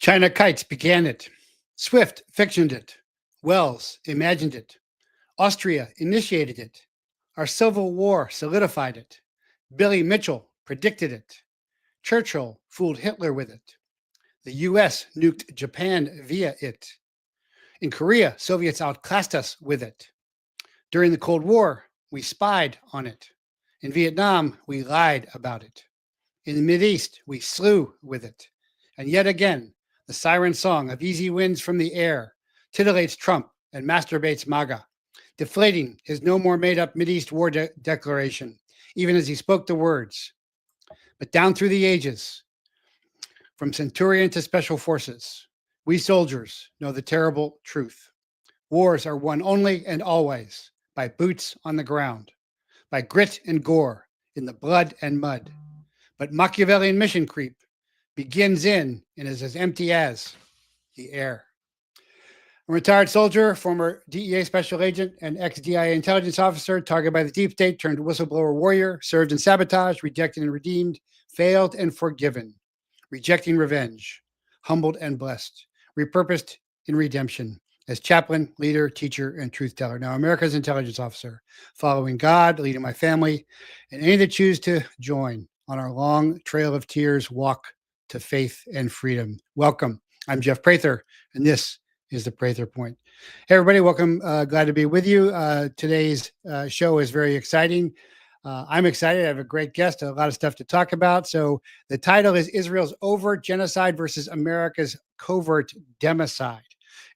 China Kites began it. Swift fictioned it. Wells imagined it. Austria initiated it. Our Civil War solidified it. Billy Mitchell predicted it. Churchill fooled Hitler with it. The US nuked Japan via it. In Korea, Soviets outclassed us with it. During the Cold War, we spied on it. In Vietnam, we lied about it. In the Mideast, we slew with it. And yet again, the siren song of easy winds from the air titillates Trump and masturbates MAGA, deflating his no more made-up Mideast war declaration, even as he spoke the words. But down through the ages, from Centurion to Special Forces, we soldiers know the terrible truth. Wars are won only and always by boots on the ground, by grit and gore in the blood and mud. But Machiavellian mission creep begins in and is as empty as the air. A retired soldier, former DEA special agent, and ex-DIA intelligence officer, targeted by the deep state, turned whistleblower warrior, served in sabotage, rejected and redeemed, failed and forgiven, rejecting revenge, humbled and blessed, repurposed in redemption, as chaplain, leader, teacher, and truth teller. Now, America's intelligence officer, following God, leading my family, and any that choose to join on our long trail of tears walk to faith and freedom. Welcome. I'm Jeff Prather, and this is the Prather Point. Hey, everybody, welcome. Glad to be with you. Today's show is very exciting. I'm excited. I have a great guest, a lot of stuff to talk about. So the title is Israel's Overt Genocide versus America's Covert Democide.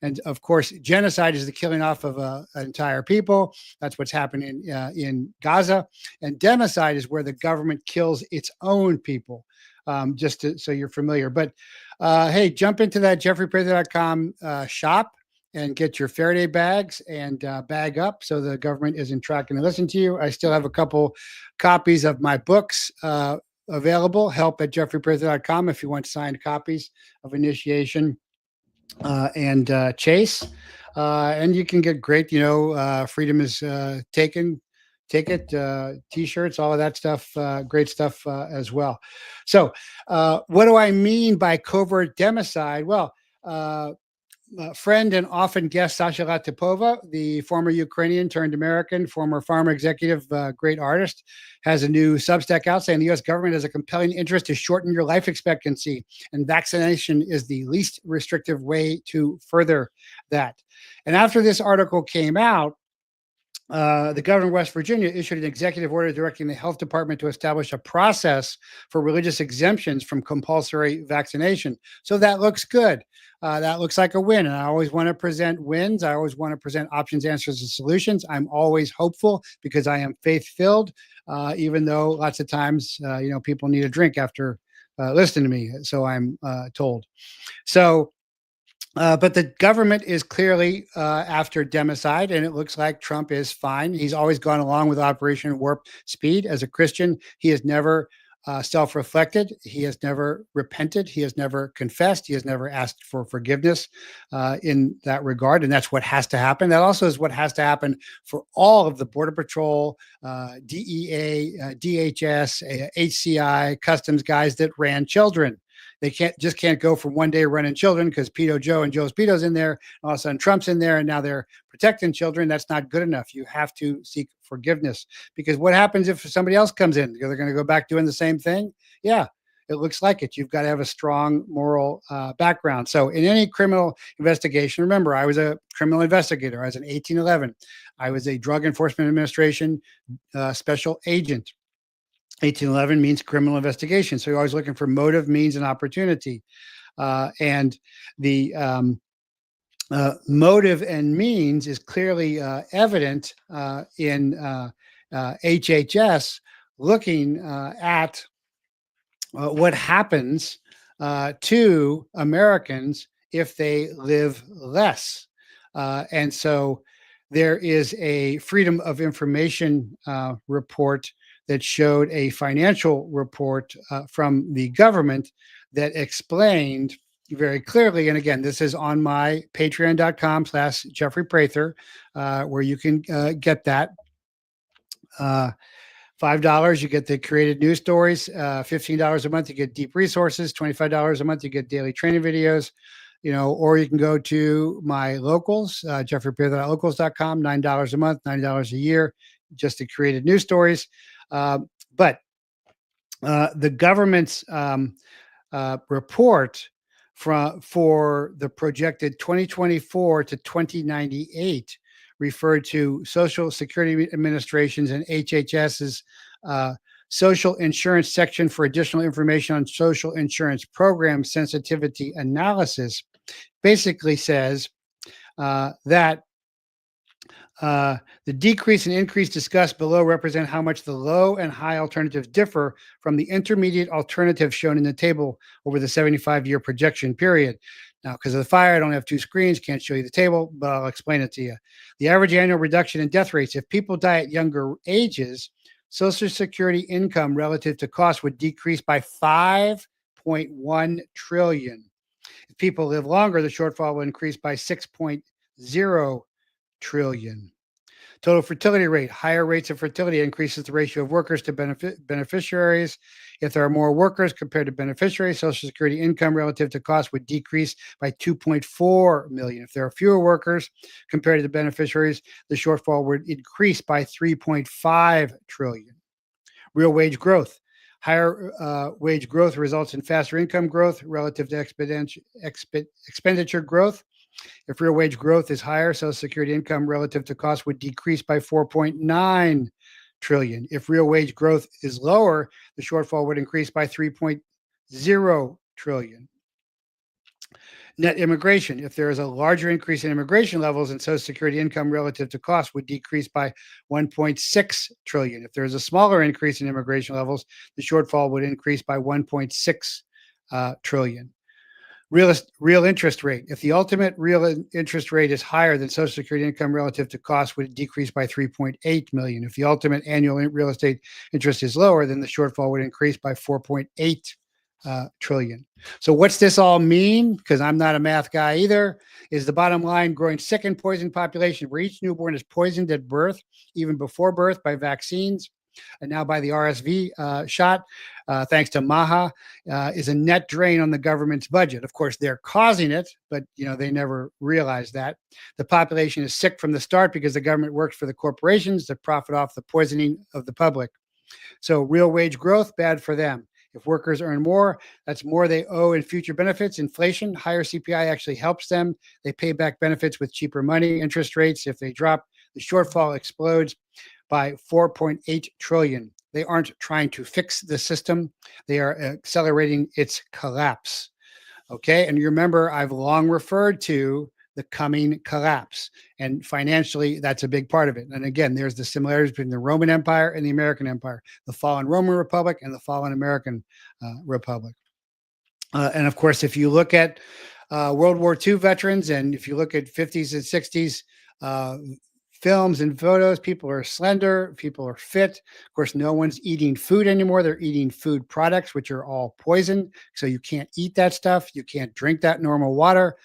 And of course, genocide is the killing off of an entire people. That's what's happening in Gaza. And democide is where the government kills its own people, so you're familiar. But hey, jump into that jeffreyprather.com shop and get your Faraday bags and bag up so the government isn't tracking to listen to you. I still have a couple copies of my books available. Help at jeffreyprather.com if you want signed copies of Initiation and Chase. And you can get great, Freedom is Taken. Take it, t-shirts, all of that stuff, great stuff as well. So what do I mean by covert democide? Well, friend and often guest Sasha Latipova, the former Ukrainian turned American, former pharma executive, great artist, has a new Substack out saying the U.S. government has a compelling interest to shorten your life expectancy, and vaccination is the least restrictive way to further that. And after this article came out, the governor of West Virginia issued an executive order directing the health department to establish a process for religious exemptions from compulsory vaccination. So that looks good. That looks like a win. And I always want to present wins. I always want to present options, answers, and solutions. I'm always hopeful because I am faith-filled, even though lots of times, people need a drink after listening to me. So I'm told. So, but the government is clearly after democide, and it looks like Trump is fine. He's always gone along with Operation Warp Speed. As a Christian, he has never self-reflected. He has never repented. He has never confessed. He has never asked for forgiveness in that regard. And that's what has to happen. That also is what has to happen for all of the Border Patrol, DEA, DHS, HCI, Customs guys that ran children. They can't go from one day running children because Pedo Joe and Joe's Pedo's in there. All of a sudden Trump's in there and now they're protecting children. That's not good enough. You have to seek forgiveness, because what happens if somebody else comes in? They're going to go back doing the same thing. Yeah, it looks like it. You've got to have a strong moral background. So in any criminal investigation, remember, I was a criminal investigator. I was an 1811. I was a Drug Enforcement Administration special agent. 1811 means criminal investigation. So you're always looking for motive, means, and opportunity. And the motive and means is clearly evident in HHS looking at what happens to Americans if they live less. And so there is a Freedom of Information report that showed a financial report from the government that explained very clearly. And again, this is on my patreon.com/Jeffrey Prather, where you can get that. $5, you get the created news stories. $15 a month, you get deep resources. $25 a month, you get daily training videos. Or you can go to my locals, jeffreypierre.locals.com, $9 a month, $90 a year, just the created news stories. But the government's report for the projected 2024 to 2098 referred to Social Security Administration's and HHS's Social Insurance section for additional information on social insurance program sensitivity analysis. Basically says that the decrease and increase discussed below represent how much the low and high alternatives differ from the intermediate alternative shown in the table over the 75-year projection period. Now, because of the fire, I don't have two screens, can't show you the table, but I'll explain it to you. The average annual reduction in death rates, if people die at younger ages, Social Security income relative to cost would decrease by 5.1 trillion. If people live longer, the shortfall will increase by 6.0 trillion. Total fertility rate. Higher rates of fertility increases the ratio of workers to beneficiaries. If there are more workers compared to beneficiaries, Social Security income relative to cost would decrease by 2.4 million. If there are fewer workers compared to the beneficiaries, the shortfall would increase by 3.5 trillion. Real wage growth. Higher wage growth results in faster income growth relative to expenditure growth. If real wage growth is higher, Social Security income relative to cost would decrease by 4.9 trillion. If real wage growth is lower, the shortfall would increase by 3.0 trillion. Net immigration. If there is a larger increase in immigration levels, and Social Security income relative to cost would decrease by 1.6 trillion. If there is a smaller increase in immigration levels, the shortfall would increase by 1.6 trillion. Real interest rate. If the ultimate real interest rate is higher than Social Security income relative to cost, would decrease by 3.8 million. If the ultimate annual real estate interest is lower, then the shortfall would increase by 4.8 trillion. So what's this all mean? Because I'm not a math guy either. Is the bottom line growing sick and poisoned population where each newborn is poisoned at birth, even before birth, by vaccines, and now by the RSV shot, thanks to MAHA, is a net drain on the government's budget. Of course, they're causing it, but they never realize that. The population is sick from the start because the government works for the corporations that profit off the poisoning of the public. So real wage growth, bad for them. If workers earn more, that's more they owe in future benefits. Inflation, higher CPI actually helps them. They pay back benefits with cheaper money. Interest rates, if they drop, the shortfall explodes by 4.8 trillion. They aren't trying to fix the system. They are accelerating its collapse. Okay. And you remember, I've long referred to the coming collapse. And financially, that's a big part of it. And again, there's the similarities between the Roman Empire and the American Empire, the fallen Roman Republic and the fallen American Republic. And of course, if you look at World War II veterans, and if you look at 50s and 60s films and photos, people are slender, people are fit. Of course, no one's eating food anymore. They're eating food products, which are all poison. So you can't eat that stuff. You can't drink that normal water.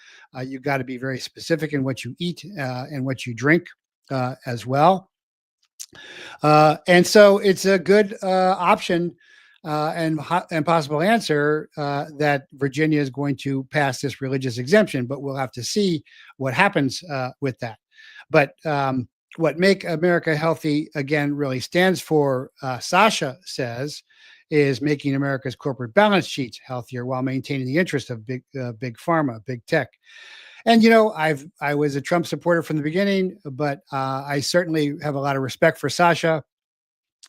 You've got to be very specific in what you eat and what you drink as well. And so it's a good option and possible answer that Virginia is going to pass this religious exemption, but we'll have to see what happens with that. But what Make America Healthy Again really stands for, Sasha says, is making America's corporate balance sheets healthier while maintaining the interest of big pharma, big tech. And I was a Trump supporter from the beginning, but I certainly have a lot of respect for Sasha.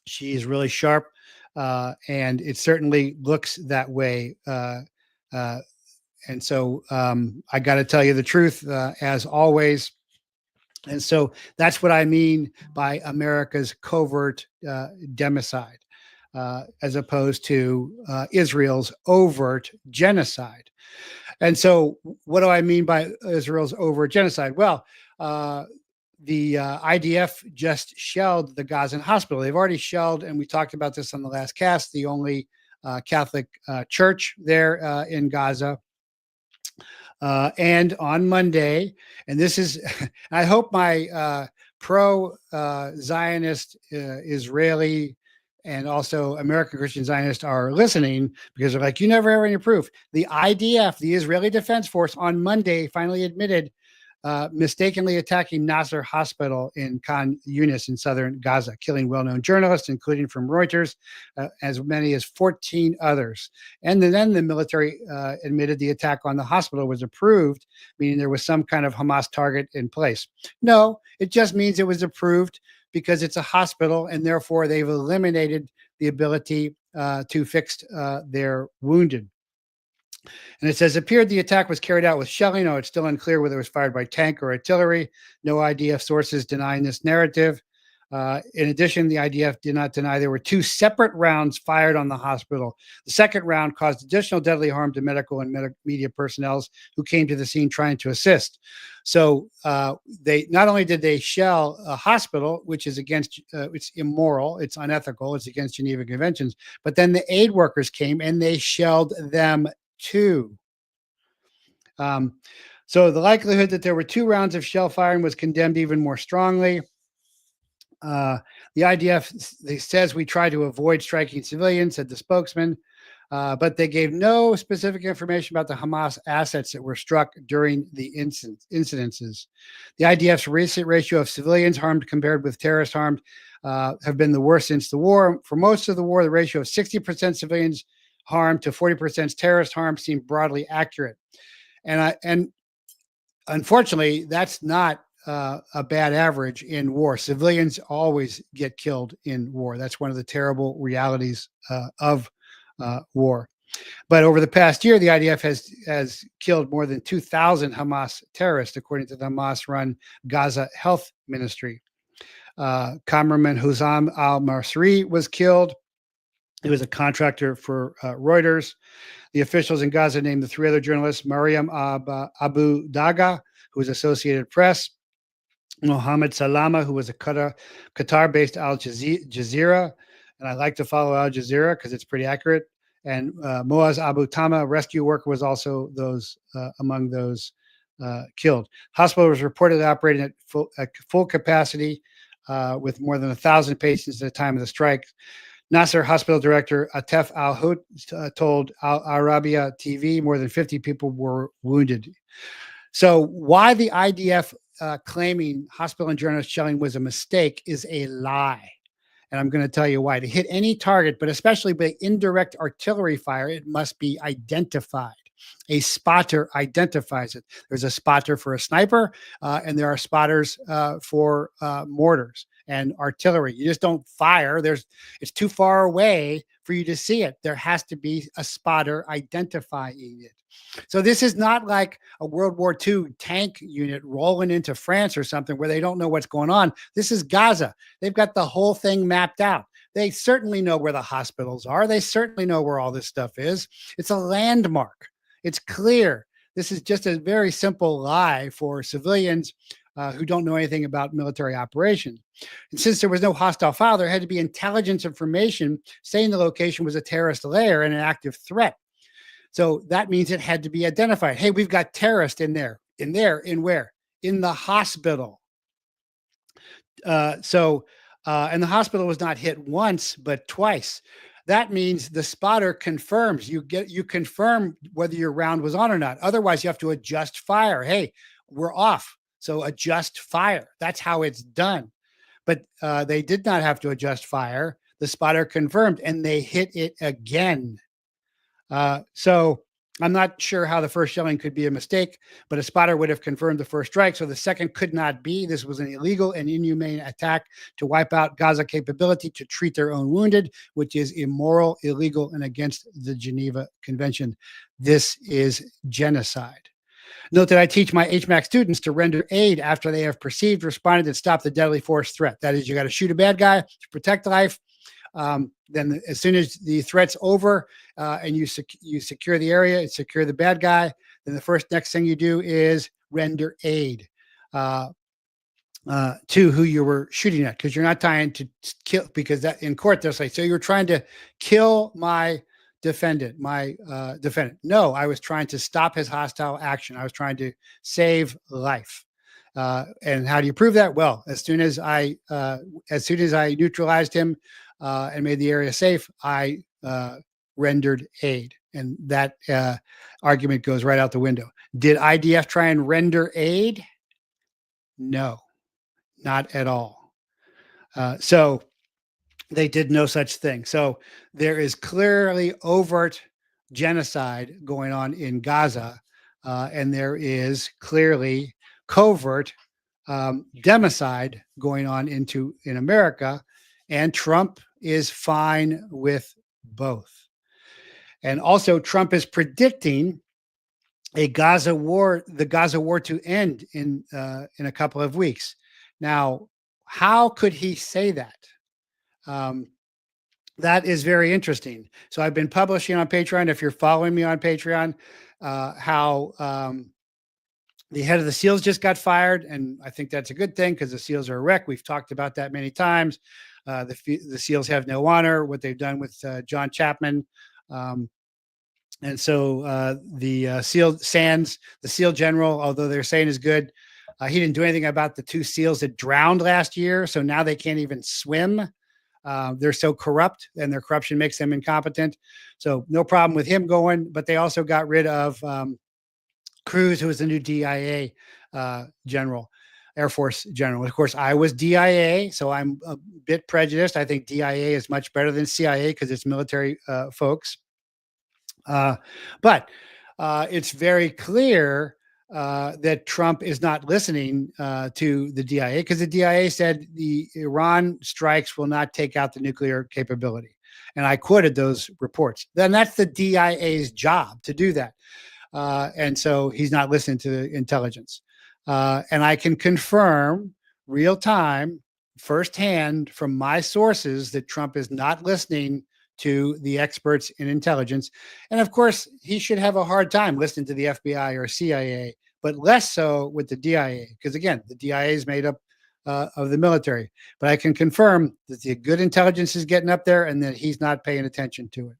She is really sharp, and it certainly looks that way. And so I got to tell you the truth, as always. And so that's what I mean by America's covert democide, as opposed to Israel's overt genocide. And so what do I mean by Israel's overt genocide? Well, the IDF just shelled the Gaza hospital. They've already shelled, and we talked about this on the last cast, the only Catholic church there in Gaza. And on Monday, and this is, I hope my pro-Zionist Israeli and also American Christian Zionists are listening because they're like, you never have any proof. The IDF, the Israeli Defense Force, on Monday finally admitted mistakenly attacking Nasser Hospital in Khan Yunis in southern Gaza, killing well-known journalists, including from Reuters, as many as 14 others. And then the military admitted the attack on the hospital was approved, meaning there was some kind of Hamas target in place. No, it just means it was approved because it's a hospital, and therefore they've eliminated the ability to fix their wounded. And it says, appeared the attack was carried out with shelling. Oh, it's still unclear whether it was fired by tank or artillery. No IDF sources denying this narrative. In addition, the IDF did not deny there were 2 separate rounds fired on the hospital. The second round caused additional deadly harm to medical and media personnel who came to the scene trying to assist. So they not only did they shell a hospital, which is against, it's immoral, it's unethical, it's against Geneva Conventions, but then the aid workers came and they shelled them too. So the likelihood that there were 2 rounds of shell firing was condemned even more strongly. The IDF says we try to avoid striking civilians, said the spokesman, but they gave no specific information about the Hamas assets that were struck during the incidences. The IDF's recent ratio of civilians harmed compared with terrorists harmed have been the worst since the war. For most of the war, the ratio of 60% civilians harmed to 40% terrorist harm seemed broadly accurate. And unfortunately, that's not a bad average in war. Civilians always get killed in war. That's one of the terrible realities of war. But over the past year, the IDF has killed more than 2,000 Hamas terrorists, according to the Hamas-run Gaza Health Ministry. Cameraman Hussam al-Masri was killed. He was a contractor for Reuters. The officials in Gaza named the 3 other journalists, Mariam Abu Daga, who was Associated Press, Mohammed Salama, who was a Qatar-based Al Jazeera, and I like to follow Al Jazeera because it's pretty accurate, and Moaz Abu Tama, a rescue worker, was also among those killed. Hospital was reportedly operating at full capacity with more than 1,000 patients at the time of the strike. Nasser Hospital Director Atef Al-Hout told Al Arabiya TV more than 50 people were wounded. So why the IDF claiming hospital and journalist shelling was a mistake is a lie. And I'm going to tell you why. To hit any target, but especially by indirect artillery fire, it must be identified. A spotter identifies it. There's a spotter for a sniper, and there are spotters for mortars and artillery. You just don't fire. It's too far away for you to see it. There has to be a spotter identifying it. So this is not like a World War II tank unit rolling into France or something where they don't know what's going on. This is Gaza. They've got the whole thing mapped out. They certainly know where the hospitals are. They certainly know where all this stuff is. It's a landmark. It's clear. This is just a very simple lie for civilians who don't know anything about military operations. And since there was no hostile file, there had to be intelligence information saying the location was a terrorist lair and an active threat. So that means it had to be identified. Hey, we've got terrorists in there. In where? In the hospital. And the hospital was not hit once, but twice. That means the spotter confirms. You confirm whether your round was on or not. Otherwise, you have to adjust fire. Hey, we're off. So adjust fire. That's how it's done. But they did not have to adjust fire. The spotter confirmed, and they hit it again. So I'm not sure how the first shelling could be a mistake, but a spotter would have confirmed the first strike. So the second could not be. This was an illegal and inhumane attack to wipe out Gaza capability to treat their own wounded, which is immoral, illegal, and against the Geneva Convention. This is genocide. Note that I teach my HMAC students to render aid after they have perceived, responded, and stopped the deadly force threat. That is, you got to shoot a bad guy to protect life. Then as soon as the threat's over and you secure the area, secure the bad guy, then the next thing you do is render aid to who you were shooting at, because you're not trying to kill, because that in court they'll say, so you're trying to kill my defendant. No, I was trying to stop his hostile action. I was trying to save life. And how do you prove that? Well, as soon as I neutralized him and made the area safe, I rendered aid, and that argument goes right out the window. Did IDF try and render aid? No, not at all. So they did no such thing. So there is clearly overt genocide going on in Gaza, and there is clearly covert democide going on in America, and Trump is fine with both. And also, Trump is predicting the Gaza war to end in a couple of weeks. Now, how could he say that? That is very interesting. So I've been publishing on Patreon. If you're following me on Patreon, how the head of the SEALs just got fired, and I think that's a good thing because the SEALs are a wreck. We've talked about that many times. The SEALs have no honor. What they've done with John Chapman, and so the SEAL general, although they're saying is good, he didn't do anything about the 2 SEALs that drowned last year. So now they can't even swim. They're so corrupt, and their corruption makes them incompetent. So no problem with him going, but they also got rid of Cruz, who was the new DIA general, Air Force general. Of course, I was DIA, so I'm a bit prejudiced. I think DIA is much better than CIA because it's military folks. But it's very clear that Trump is not listening to the DIA, because the DIA said the Iran strikes will not take out the nuclear capability. And I quoted those reports. Then that's the DIA's job to do that. And so he's not listening to the intelligence. And I can confirm real time, firsthand from my sources, that Trump is not listening to the experts in intelligence. And of course, he should have a hard time listening to the FBI or CIA, but less so with the DIA, because again, the DIA is made up of the military. But I can confirm that the good intelligence is getting up there and that he's not paying attention to it.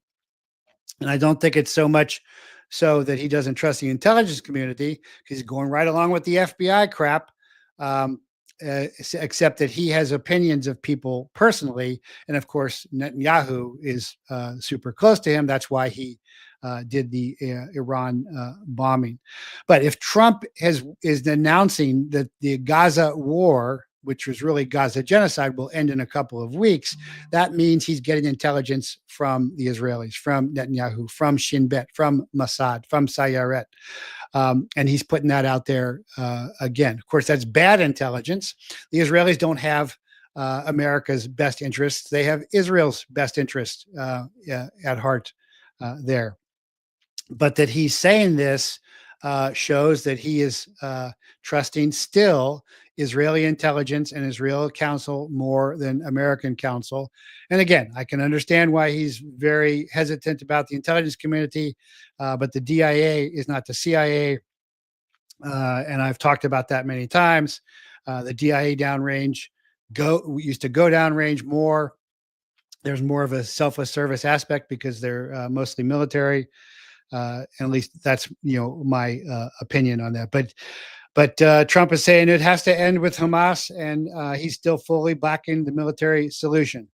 And I don't think it's so much so that he doesn't trust the intelligence community, because he's going right along with the FBI crap, except that he has opinions of people personally. And of course, Netanyahu is super close to him. That's why he did the Iran bombing. But if Trump is announcing that the Gaza war, which was really Gaza genocide, will end in a couple of weeks, that means he's getting intelligence from the Israelis, from Netanyahu, from Shin Bet, from Mossad, from Sayeret. And he's putting that out there again. Of course, that's bad intelligence. The Israelis don't have America's best interests. They have Israel's best interest at heart there. But that he's saying this shows that he is trusting still Israeli intelligence and Israeli counsel more than American counsel. And again, I can understand why he's very hesitant about the intelligence community, but the DIA is not the CIA. And I've talked about that many times. The DIA downrange used to go downrange more. There's more of a selfless service aspect because they're mostly military. At least that's my opinion on that. But Trump is saying it has to end with Hamas, and he's still fully backing the military solution.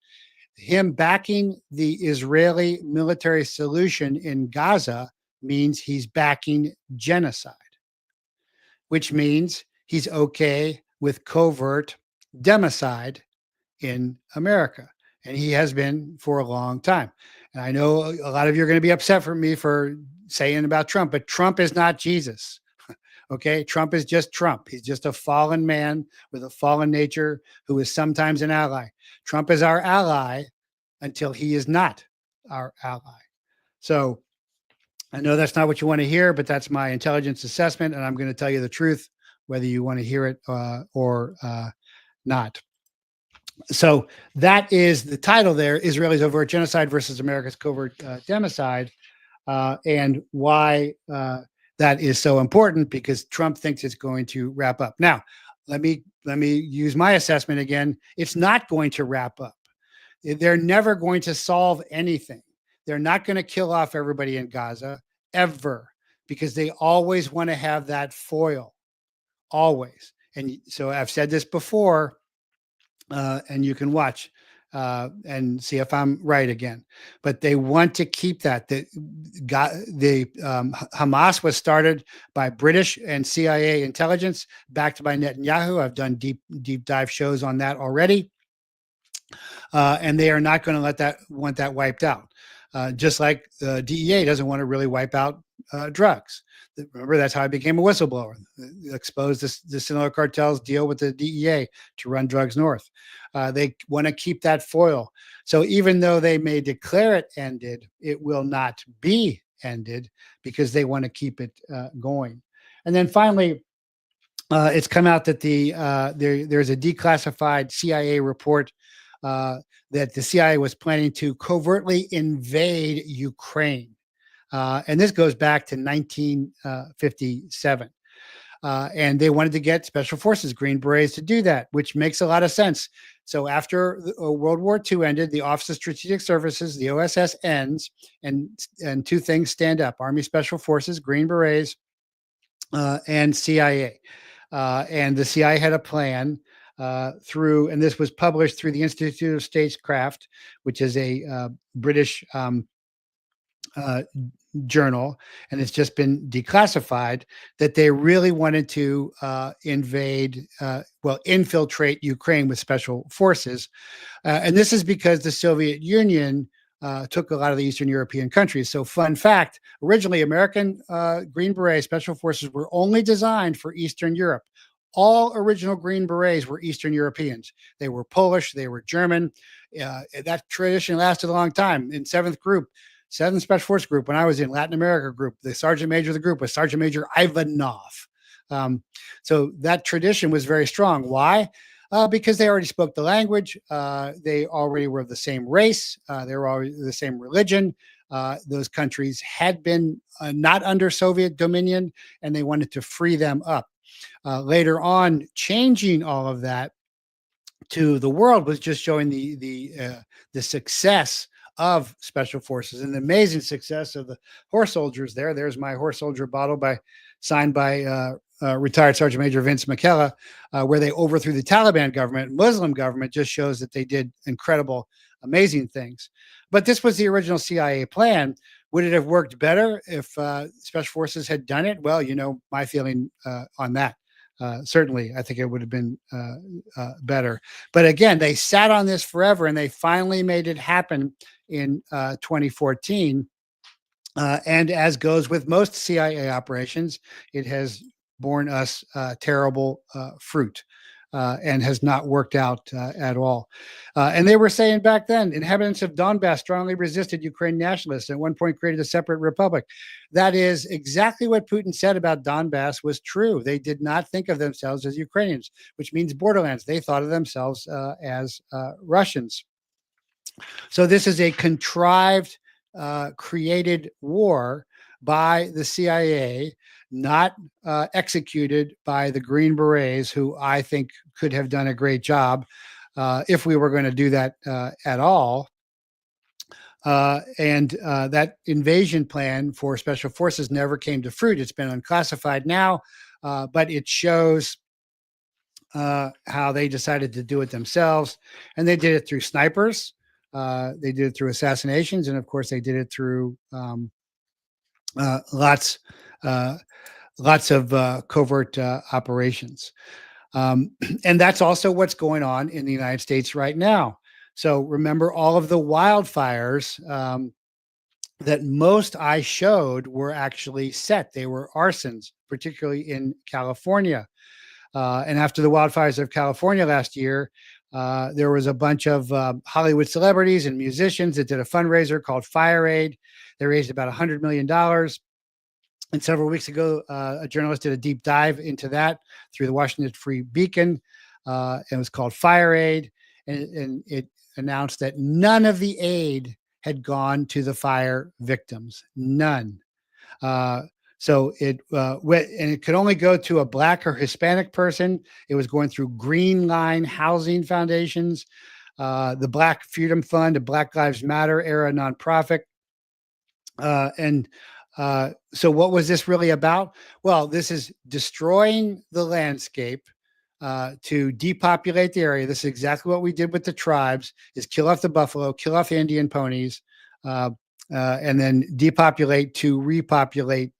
Him backing the Israeli military solution in Gaza means he's backing genocide, which means he's okay with covert democide in America. And he has been for a long time. And I know a lot of you are going to be upset for me for saying about Trump, but Trump is not Jesus. Okay, Trump is just Trump. He's just a fallen man with a fallen nature who is sometimes an ally. Trump is our ally until he is not our ally. So I know that's not what you want to hear, but that's my intelligence assessment, and I'm going to tell you the truth, whether you want to hear it or not. So that is the title there: Israel's overt genocide versus America's covert democide, and why that is so important, because Trump thinks it's going to wrap up. Now, let me use my assessment again. It's not going to wrap up. They're never going to solve anything. They're not going to kill off everybody in Gaza ever, because they always want to have that foil, always. And so I've said this before, and you can watch and see if I'm right again. But they want to keep that. Hamas was started by British and CIA intelligence, backed by Netanyahu. I've done deep dive shows on that already, and they are not going to want that wiped out. Just like the DEA doesn't want to really wipe out drugs. Remember, that's how I became a whistleblower. Expose the Sinaloa cartels, deal with the DEA to run drugs north. They want to keep that foil. So even though they may declare it ended, it will not be ended because they want to keep it going. And then finally, it's come out that there's a declassified CIA report that the CIA was planning to covertly invade Ukraine. And this goes back to 1957. And they wanted to get Special Forces, Green Berets, to do that, which makes a lot of sense. So after World War II ended, the Office of Strategic Services, the OSS, ends, and two things stand up: Army Special Forces, Green Berets, and CIA. And the CIA had a plan and this was published through the Institute of Statecraft, which is a British journal, and it's just been declassified, that they really wanted to infiltrate Ukraine with special forces. And this is because the Soviet Union took a lot of the Eastern European countries. So fun fact, originally American Green Beret Special Forces were only designed for Eastern Europe. All original Green Berets were Eastern Europeans. They were Polish, they were German. That tradition lasted a long time. In 7th Special Force Group, when I was in Latin America group, the Sergeant Major of the group was Sergeant Major Ivanov. So that tradition was very strong. Why? Because they already spoke the language. They already were of the same race. They were already the same religion. Those countries had been not under Soviet dominion, and they wanted to free them up. Later on, changing all of that to the world was just showing the success of Special Forces and the amazing success of the horse soldiers there. There's my horse soldier bottle signed by retired Sergeant Major Vince McKellar, where they overthrew the Taliban government, Muslim government. Just shows that they did incredible, amazing things. But this was the original CIA plan. Would it have worked better if Special Forces had done it? Well, my feeling on that. Certainly, I think it would have been better. But again, they sat on this forever, and they finally made it happen in 2014. And as goes with most CIA operations, it has borne us terrible fruit and has not worked out at all. And they were saying back then, inhabitants of Donbass strongly resisted Ukraine nationalists, at one point created a separate republic. That is exactly what Putin said about Donbass was true. They did not think of themselves as Ukrainians, which means borderlands. They thought of themselves as Russians. So this is a contrived, created war by the CIA, not executed by the Green Berets, who I think could have done a great job if we were going to do that at all. And that invasion plan for Special Forces never came to fruit. It's been unclassified now, but it shows how they decided to do it themselves. And they did it through snipers. They did it through assassinations. And of course, they did it through lots of covert operations. And that's also what's going on in the United States right now. So remember, all of the wildfires that most I showed were actually set. They were arsons, particularly in California. And after the wildfires of California last year, there was a bunch of Hollywood celebrities and musicians that did a fundraiser called Fire Aid. They raised about $100 million. And several weeks ago, a journalist did a deep dive into that through the Washington Free Beacon. It was called Fire Aid. And it announced that none of the aid had gone to the fire victims. None. So it went, and it could only go to a Black or Hispanic person. It was going through Green Line Housing Foundations, the Black Freedom Fund, the Black Lives Matter era nonprofit. So what was this really about? Well, this is destroying the landscape to depopulate the area. This is exactly what we did with the tribes: is kill off the buffalo, kill off Indian ponies, and then depopulate to repopulate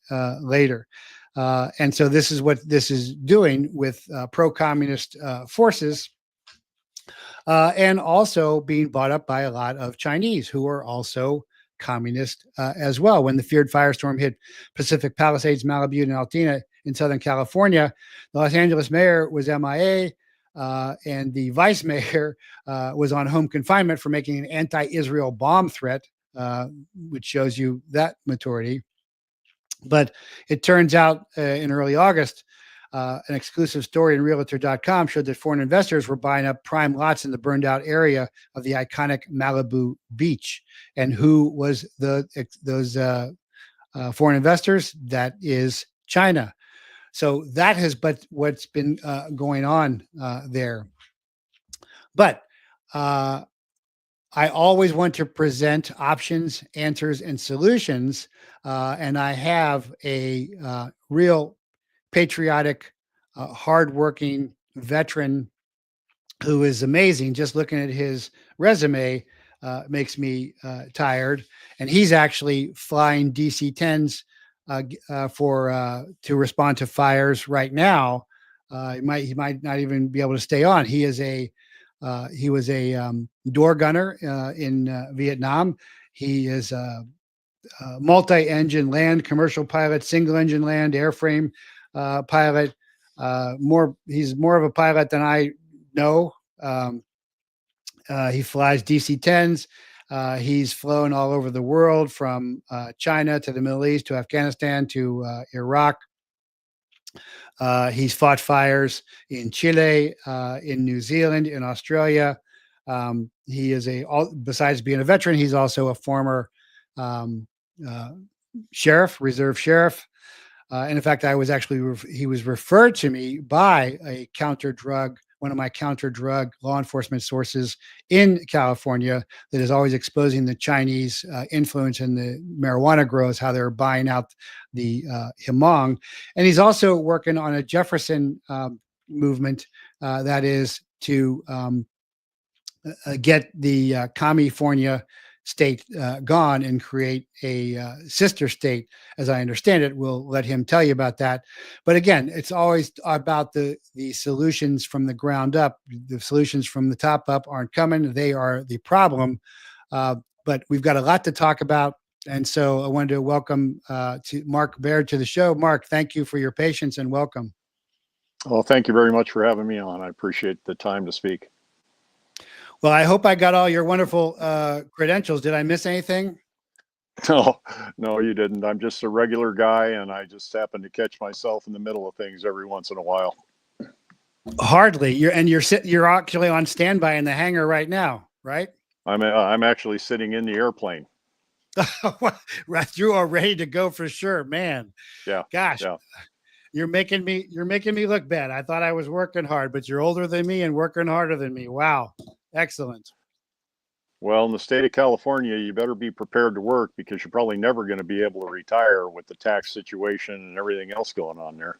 later. And so this is what this is doing with pro-communist forces, and also being bought up by a lot of Chinese who are also communist as well. When the feared firestorm hit Pacific Palisades, Malibu, and Altina in Southern California, the Los Angeles mayor was MIA, and the vice mayor was on home confinement for making an anti-Israel bomb threat, which shows you that maturity. But it turns out in early August, an exclusive story in Realtor.com showed that foreign investors were buying up prime lots in the burned out area of the iconic Malibu beach. And who was those foreign investors? That is China. So that has what's been going on there. But I always want to present options, answers, and solutions. And I have a real patriotic, hardworking veteran who is amazing. Just looking at his resume makes me tired. And he's actually flying DC-10s to respond to fires right now. He might not even be able to stay on. He was a door gunner in Vietnam. He is a multi-engine land commercial pilot, single-engine land airframe pilot. He's more of a pilot than I know. He flies DC-10s. He's flown all over the world, from China to the Middle East to Afghanistan to Iraq. He's fought fires in Chile, in New Zealand, in Australia. He is besides being a veteran, he's also a former sheriff, reserve sheriff. And in fact, he was referred to me by one of my counter-drug law enforcement sources in California that is always exposing the Chinese influence in the marijuana grows, how they're buying out the Hmong. And he's also working on a Jefferson movement that is to get the California state gone and create a sister state, as I understand it. We'll let him tell you about that. But again, it's always about the solutions from the ground up. The solutions from the top up aren't coming. They are the problem. But we've got a lot to talk about. And so I wanted to welcome to Mark Baird to the show. Mark, thank you for your patience and welcome. Well, thank you very much for having me on. I appreciate the time to speak. Well, I hope I got all your wonderful credentials. Did I miss anything? No, you didn't. I'm just a regular guy, and I just happen to catch myself in the middle of things every once in a while. Hardly. You're actually on standby in the hangar right now, right? I'm actually sitting in the airplane. Right, you are ready to go for sure, man. Yeah. Gosh. Yeah. You're making me look bad. I thought I was working hard, but you're older than me and working harder than me. Wow. Excellent. Well, in the state of California, you better be prepared to work, because you're probably never going to be able to retire with the tax situation and everything else going on there.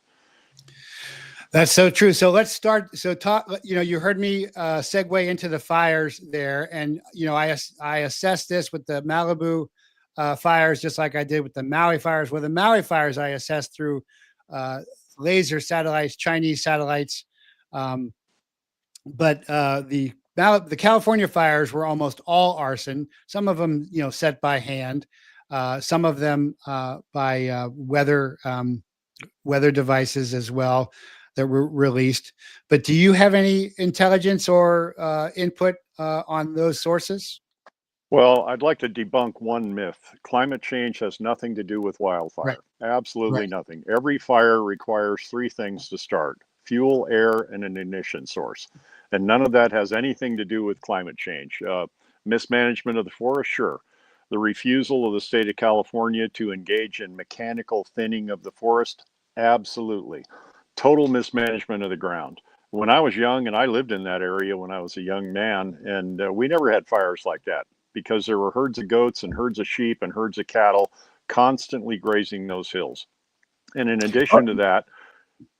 That's so true. So let's start. So you heard me segue into the fires there. And, I assessed this with the Malibu fires, just like I did with the Maui fires. Well, the Maui fires, I assessed through laser satellites, Chinese satellites. But the California fires were almost all arson. Some of them, set by hand. Some of them by weather devices as well that were released. But do you have any intelligence or input on those sources? Well, I'd like to debunk one myth. Climate change has nothing to do with wildfire. Right. Absolutely Right. nothing. Every fire requires three things to start: fuel, air, and an ignition source. And none of that has anything to do with climate change. Mismanagement of the forest, sure. The refusal of the state of California to engage in mechanical thinning of the forest, absolutely. Total mismanagement of the ground. When I was young, and I lived in that area when I was a young man, and we never had fires like that, because there were herds of goats and herds of sheep and herds of cattle constantly grazing those hills. And in addition to that,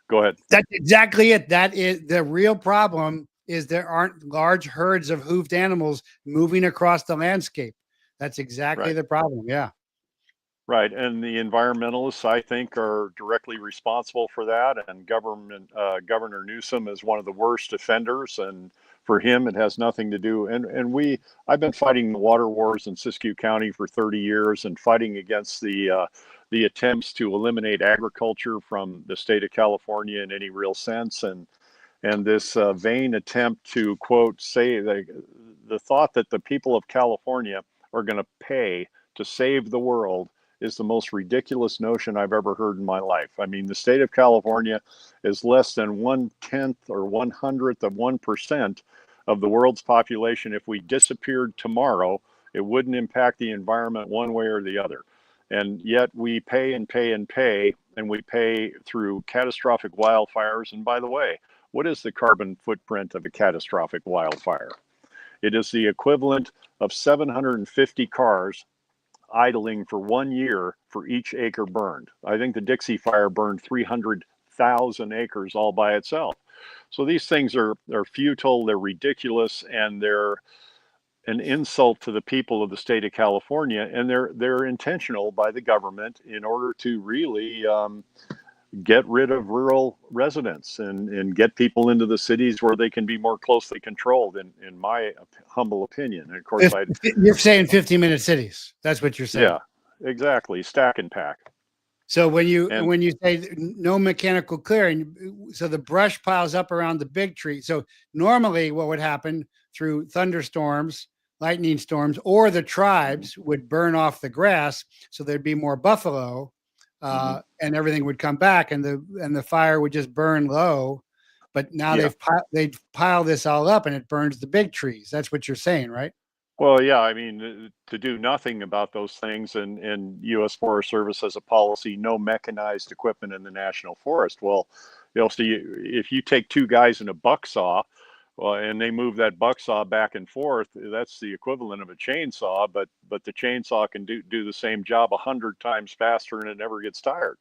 Go ahead. That's exactly it. That is the real problem, is there aren't large herds of hoofed animals moving across the landscape. That's exactly Right. the problem. Yeah. Right, and the environmentalists, I think, are directly responsible for that. And Governor Newsom is one of the worst offenders. And for him, it has nothing to do. I've been fighting the water wars in Siskiyou County for 30 years, and fighting against the attempts to eliminate agriculture from the state of California in any real sense. And this vain attempt to quote say the thought that the people of California are going to pay to save the world is the most ridiculous notion I've ever heard in my life. I mean, the state of California is less than 1/10 or 1/100th of 1% of the world's population. If we disappeared tomorrow, it wouldn't impact the environment one way or the other. And yet we pay and pay and pay, and we pay through catastrophic wildfires. And by the way, what is the carbon footprint of a catastrophic wildfire? It is the equivalent of 750 cars idling for 1 year for each acre burned. I think the Dixie Fire burned 300,000 acres all by itself. So these things are futile, they're ridiculous, and they're an insult to the people of the state of California, and they're intentional by the government in order to really get rid of rural residents and get people into the cities where they can be more closely controlled, in my humble opinion. And of course, You're saying 15-minute cities. That's what you're saying. yeah, exactly. Stack and pack. So when you And say no mechanical clearing, so the brush piles up around the big tree. So normally what would happen through thunderstorms, lightning storms, or the tribes would burn off the grass, so there'd be more buffalo, and everything would come back, and the fire would just burn low. But now yeah. they've piled this all up, and it burns the big trees. That's what you're saying, right? Well, yeah, I mean, to do nothing about those things, and U.S. Forest Service has a policy, no mechanized equipment in the national forest. Well, so if you take two guys in a buck saw, and they move that buck saw back and forth, that's the equivalent of a chainsaw, but the chainsaw can do the same job 100 times faster, and it never gets tired.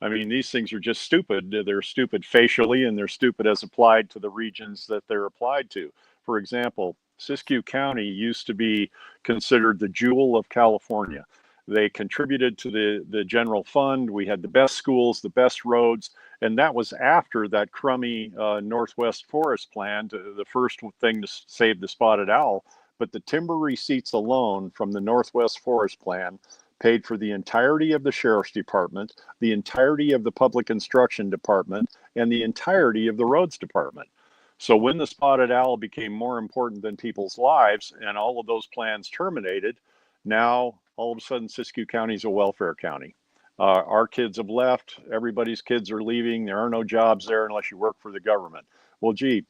I mean, these things are just stupid. They're stupid facially, and they're stupid as applied to the regions that they're applied to. For example, Siskiyou County used to be considered the jewel of California. They contributed to the general fund. We had the best schools, the best roads, and that was after that crummy Northwest Forest Plan, the first thing to save the spotted owl. But the timber receipts alone from the Northwest Forest Plan paid for the entirety of the Sheriff's Department, the entirety of the Public Instruction Department, and the entirety of the Roads Department. So when the spotted owl became more important than people's lives and all of those plans terminated, now all of a sudden Siskiyou County is a welfare county. Our kids have left. Everybody's kids are leaving. There are no jobs there unless you work for the government. Well, gee,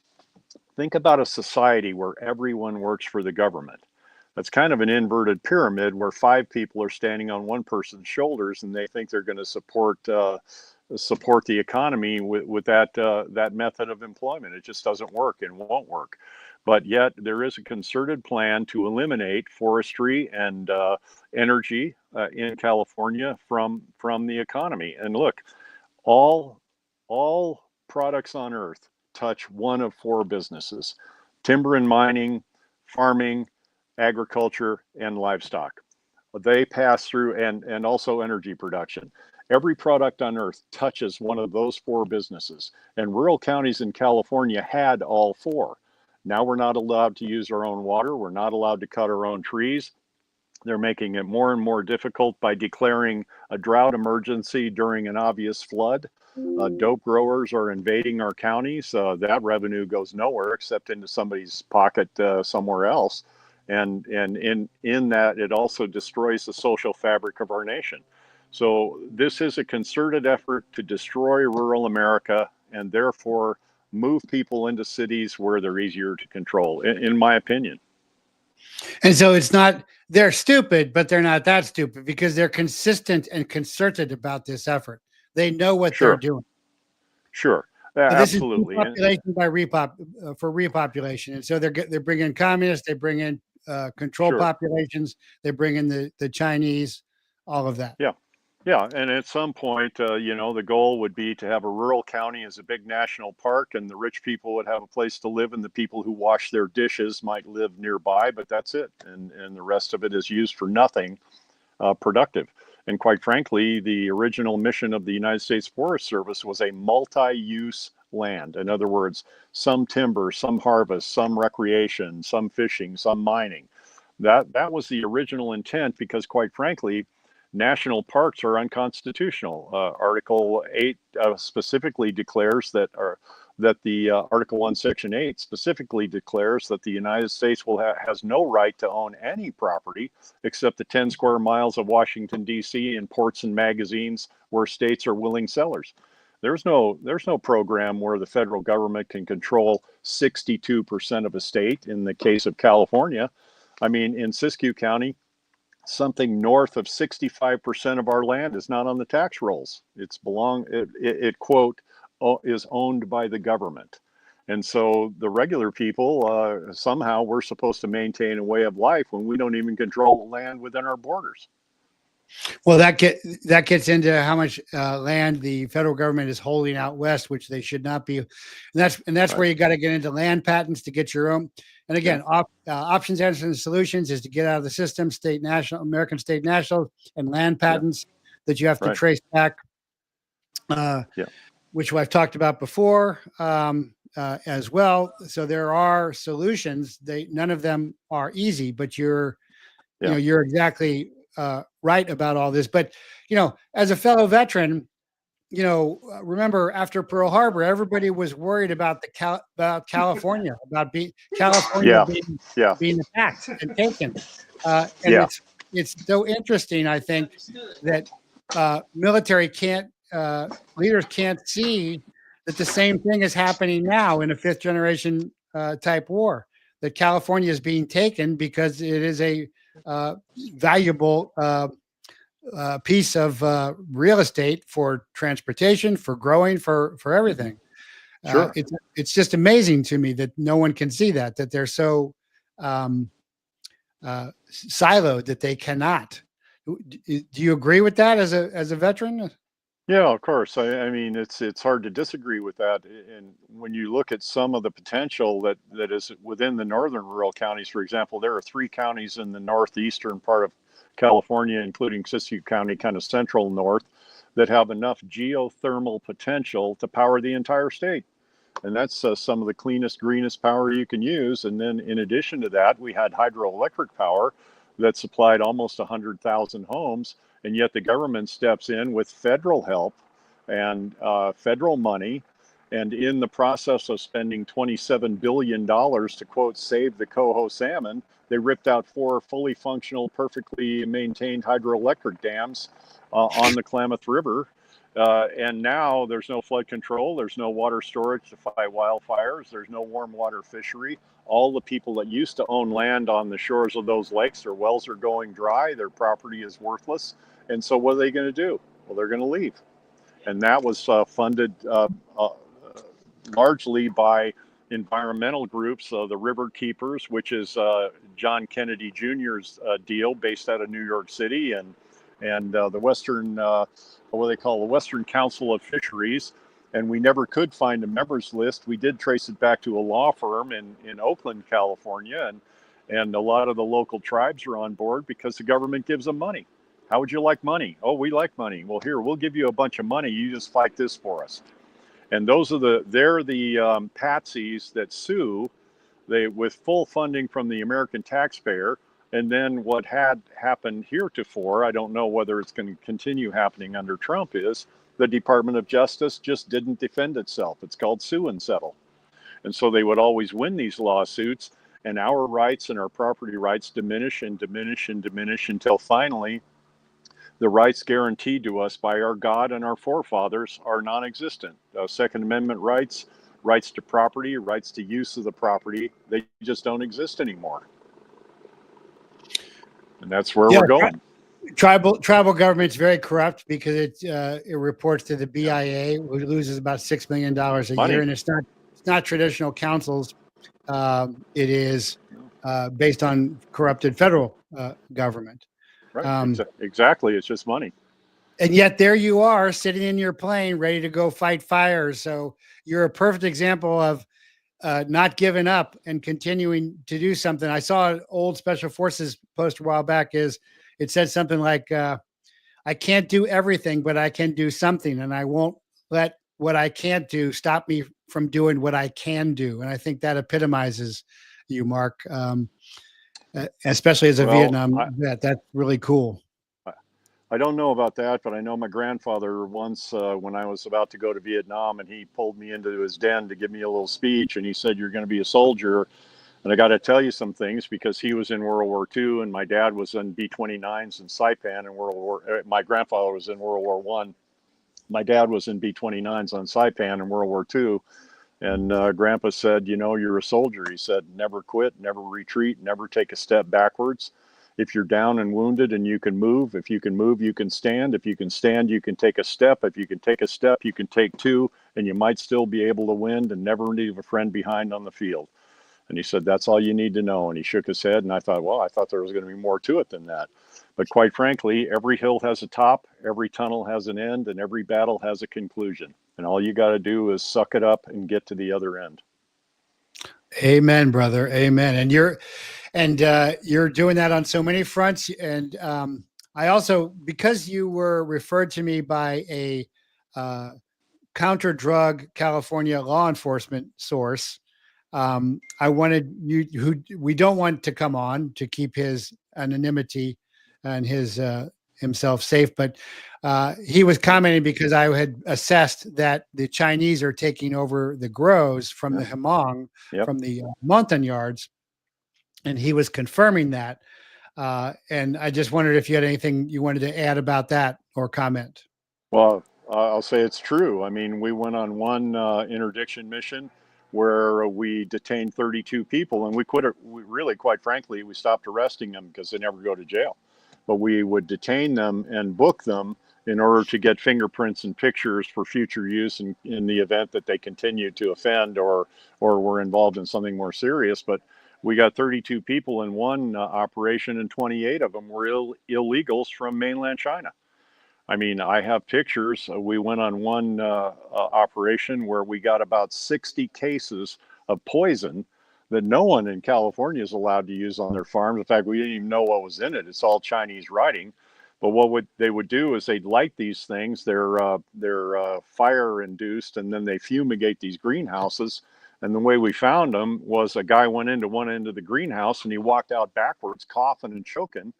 think about a society where everyone works for the government. That's kind of an inverted pyramid where 5 people are standing on one person's shoulders, and they think they're going to support the economy with that method of employment. It just doesn't work and won't work. But yet there is a concerted plan to eliminate forestry and energy in California from the economy. And look, all products on Earth touch one of 4 businesses: timber and mining, farming, agriculture, and livestock. They pass through, and also energy production. Every product on Earth touches one of those 4 businesses, and rural counties in California had all 4. Now we're not allowed to use our own water. We're not allowed to cut our own trees. They're making it more and more difficult by declaring a drought emergency during an obvious flood. Dope growers are invading our counties. That revenue goes nowhere except into somebody's pocket somewhere else. And in that, it also destroys the social fabric of our nation. So this is a concerted effort to destroy rural America and therefore move people into cities where they're easier to control, in my opinion. And so it's not, they're stupid, but they're not that stupid because they're consistent and concerted about this effort. They know what they're doing. Sure. This is Absolutely. population by for repopulation. And so they're bringing in communists, they bring in control populations, they bring in the Chinese, all of that. Yeah. Yeah, and at some point, the goal would be to have a rural county as a big national park, and the rich people would have a place to live, and the people who wash their dishes might live nearby, but that's it. And the rest of it is used for nothing productive. And quite frankly, the original mission of the United States Forest Service was a multi-use land. In other words, some timber, some harvest, some recreation, some fishing, some mining. That was the original intent because, quite frankly, national parks are unconstitutional. Article 8 specifically declares that the Article 1, Section 8 specifically declares that the United States has no right to own any property except the 10 square miles of Washington, D.C. and ports and magazines where states are willing sellers. There's no program where the federal government can control 62% of a state. In the case of California, I mean, in Siskiyou County, something north of 65% of our land is not on the tax rolls. It quote, is owned by the government. And so the regular people, somehow we're supposed to maintain a way of life when we don't even control the land within our borders. Well, that gets into how much land the federal government is holding out west, which they should not be. And that's Right. where you got to get into land patents to get your own. And again, options, answers, and solutions is to get out of the system, state, national, American state, national, and land patents that you have to Right. trace back, which I've talked about before as well. So there are solutions. None of them are easy, but you're exactly right about all this. But, as a fellow veteran, remember after Pearl Harbor, everybody was worried about about California, about California being attacked and taken. And it's so interesting, I think, that military leaders can't see that the same thing is happening now in a fifth generation type war, that California is being taken because it is a valuable piece of real estate for transportation, for growing, for everything. Sure. It's just amazing to me that no one can see that they're so siloed that they cannot. Do you agree with that as a veteran? Yeah, of course. I mean, it's hard to disagree with that. And when you look at some of the potential that is within the northern rural counties, for example, there are 3 counties in the northeastern part of California, including Siskiyou County, kind of central north, that have enough geothermal potential to power the entire state. And that's some of the cleanest, greenest power you can use. And then in addition to that, we had hydroelectric power that supplied almost 100,000 homes. And yet the government steps in with federal help and federal money. And in the process of spending $27 billion to, quote, save the coho salmon, they ripped out 4 fully functional, perfectly maintained hydroelectric dams on the Klamath River. And now there's no flood control, there's no water storage to fight wildfires, there's no warm water fishery. All the people that used to own land on the shores of those lakes, their wells are going dry, their property is worthless. And so what are they going to do? Well, they're going to leave. And that was funded largely by environmental groups, the River Keepers, which is John Kennedy Jr.'s deal based out of New York City, and the Western, what they call the Western Council of Fisheries. And we never could find a members list. We did trace it back to a law firm in Oakland, California, and a lot of the local tribes are on board because the government gives them money. How would you like money? Oh, we like money. Well, here, we'll give you a bunch of money. You just fight this for us. And they're the patsies that sue with full funding from the American taxpayer. And then what had happened heretofore, I don't know whether it's going to continue happening under Trump, is the Department of Justice just didn't defend itself. It's called sue and settle. And so they would always win these lawsuits, and our rights and our property rights diminish and diminish and diminish until finally the rights guaranteed to us by our God and our forefathers are non-existent. Second Amendment rights, rights to property, rights to use of the property, they just don't exist anymore. And that's where we're going. Tribal government's very corrupt because it reports to the BIA, who loses about $6 million a year, and it's not traditional councils. It is based on corrupted federal government. Right. Exactly. It's just money. And yet there you are sitting in your plane, ready to go fight fires. So you're a perfect example of not giving up and continuing to do something. I saw an old Special Forces post a while back. It said something like, I can't do everything, but I can do something, and I won't let what I can't do stop me from doing what I can do. And I think that epitomizes you, Mark, especially as a Vietnam vet. That's really cool. I don't know about that, but I know my grandfather once, when I was about to go to Vietnam, and he pulled me into his den to give me a little speech, and he said, "You're going to be a soldier." And I got to tell you some things, because he was in World War II, and my dad was in B-29s in Saipan in my grandfather was in World War I. My dad was in B-29s on Saipan in World War II. And Grandpa said, "You're a soldier." He said, "Never quit, never retreat, never take a step backwards. If you're down and wounded and you can move, if you can move, you can stand. If you can stand, you can take a step. If you can take a step, you can take two, and you might still be able to win and never leave a friend behind on the field." And he said, "That's all you need to know." And he shook his head, and I thought, well, I thought there was going to be more to it than that. But quite frankly, every hill has a top, every tunnel has an end, and every battle has a conclusion. And all you got to do is suck it up and get to the other end. Amen, brother. Amen. And you're doing that on so many fronts. And I also, because you were referred to me by a counter drug California law enforcement source, I wanted you, who we don't want to come on, to keep his anonymity and his himself safe, but he was commenting because I had assessed that the Chinese are taking over the grows from the Hmong, from the Montagnards, and he was confirming that. And I just wondered if you had anything you wanted to add about that or comment. Well, I'll say it's true. I mean, we went on one interdiction mission where we detained 32 people, and we really, quite frankly, we stopped arresting them because they never go to jail. But we would detain them and book them in order to get fingerprints and pictures for future use in the event that they continued to offend or were involved in something more serious. But we got 32 people in one operation, and 28 of them were illegals from mainland China. I mean, I have pictures. We went on one operation where we got about 60 cases of poison that no one in California is allowed to use on their farms. In fact, we didn't even know what was in it. It's all Chinese writing. But what they would do is they'd light these things. They're fire induced, and then they fumigate these greenhouses. And the way we found them was a guy went into one end of the greenhouse, and he walked out backwards, coughing and choking,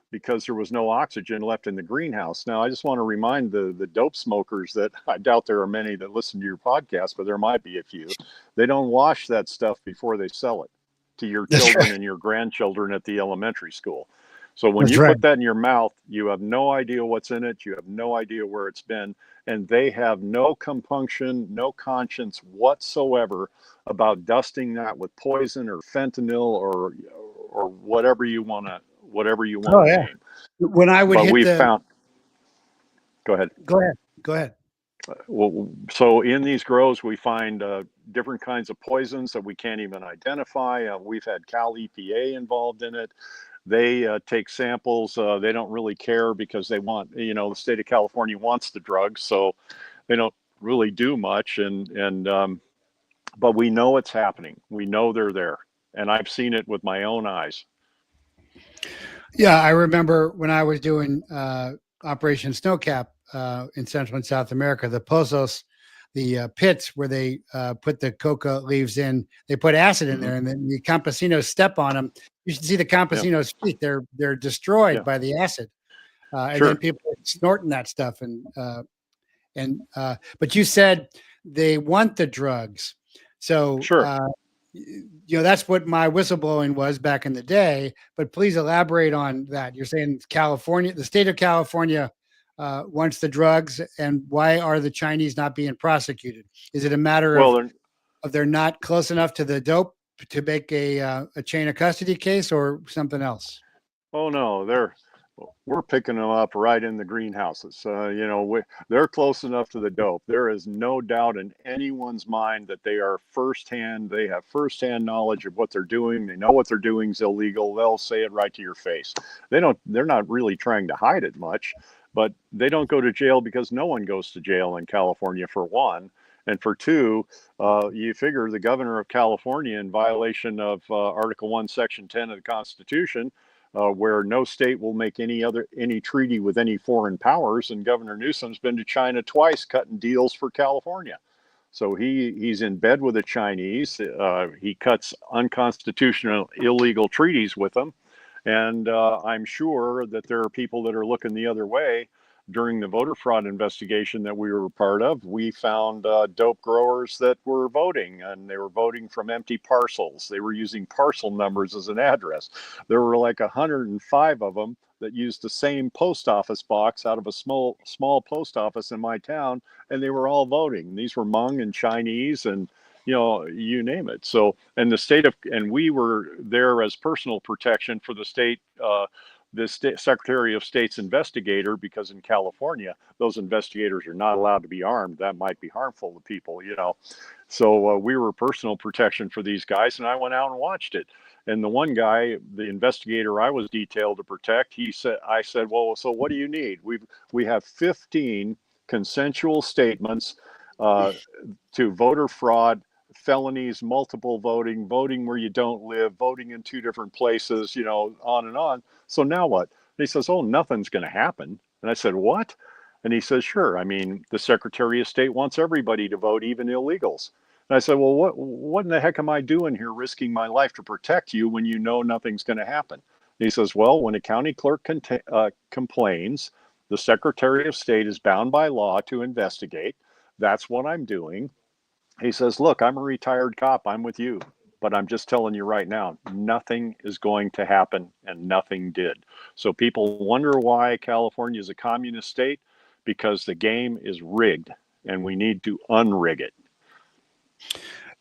because there was no oxygen left in the greenhouse. Now, I just want to remind the dope smokers that I doubt there are many that listen to your podcast, but there might be a few. They don't wash that stuff before they sell it to your children and your grandchildren at the elementary school. So when you put that in your mouth, you have no idea what's in it. You have no idea where it's been. And they have no compunction, no conscience whatsoever about dusting that with poison or fentanyl or whatever you want to name. When I would go ahead. Go ahead. Well, so in these grows, we find different kinds of poisons that we can't even identify. We've had Cal EPA involved in it. They take samples. They don't really care because they want, the state of California wants the drugs, so they don't really do much. But we know it's happening. We know they're there, and I've seen it with my own eyes. Yeah, I remember when I was doing Operation Snowcap in Central and South America, the pozos, the pits where they put the coca leaves in, they put acid in there, and then the campesinos step on them. You should see the campesinos' feet; they're destroyed by the acid, and then people are snorting that stuff. But you said they want the drugs, so that's what my whistleblowing was back in the day. But please elaborate on that. You're saying California, the state of California, wants the drugs, and why are the Chinese not being prosecuted? Is it a matter of they're not close enough to the dope to make a chain of custody case, or something else? Oh no, We're picking them up right in the greenhouses. They're close enough to the dope. There is no doubt in anyone's mind that they are firsthand. They have firsthand knowledge of what they're doing. They know what they're doing is illegal. They'll say it right to your face. They're not really trying to hide it much, but they don't go to jail because no one goes to jail in California, for one. And for two, you figure the governor of California, in violation of Article 1, Section 10 of the Constitution, where no state will make any treaty with any foreign powers, and Governor Newsom's been to China twice, cutting deals for California. So he's in bed with the Chinese. He cuts unconstitutional, illegal treaties with them, and I'm sure that there are people that are looking the other way. During the voter fraud investigation that we were a part of, we found dope growers that were voting, and they were voting from empty parcels. They were using parcel numbers as an address. There were like 105 of them that used the same post office box out of a small post office in my town, and they were all voting. These were Hmong and Chinese and you name it. So, and we were there as personal protection for the state, the Secretary of State's investigator, because in California, those investigators are not allowed to be armed. That might be harmful to people, So we were personal protection for these guys, and I went out and watched it. And the one guy, the investigator I was detailed to protect, I said, well, so what do you need? We have 15 consensual statements to voter fraud, felonies, multiple voting, voting where you don't live, voting in two different places, on and on. So now what? And he says, oh, nothing's going to happen. And I said, what? And he says, sure. I mean, the Secretary of State wants everybody to vote, even illegals. And I said, well, what in the heck am I doing here risking my life to protect you when you know nothing's going to happen? And he says, well, when a county clerk complains, the Secretary of State is bound by law to investigate. That's what I'm doing. He says, look, I'm a retired cop. I'm with you. But I'm just telling you right now, nothing is going to happen, and nothing did. So people wonder why California is a communist state, because the game is rigged, and we need to unrig it.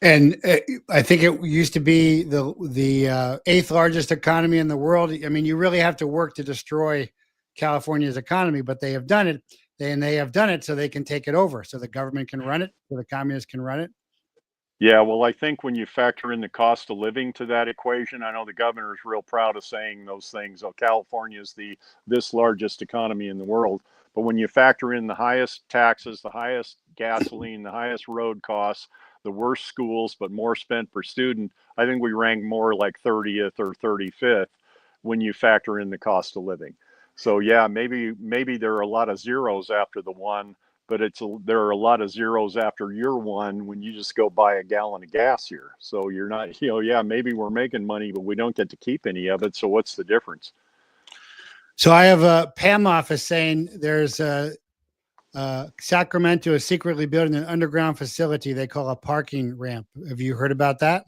And I think it used to be the eighth largest economy in the world. I mean, you really have to work to destroy California's economy, but they have done it. They have done it so they can take it over, so the government can run it, so the communists can run it. Yeah, well, I think when you factor in the cost of living to that equation, I know the governor is real proud of saying those things. Oh, California is this largest economy in the world. But when you factor in the highest taxes, the highest gasoline, the highest road costs, the worst schools, but more spent per student, I think we rank more like 30th or 35th when you factor in the cost of living. So yeah, maybe there are a lot of zeros after the one, but there are a lot of zeros after your one when you just go buy a gallon of gas here. So you're not, yeah, maybe we're making money, but we don't get to keep any of it. So what's the difference? So I have a PAM office saying there's Sacramento is secretly building an underground facility they call a parking ramp. Have you heard about that?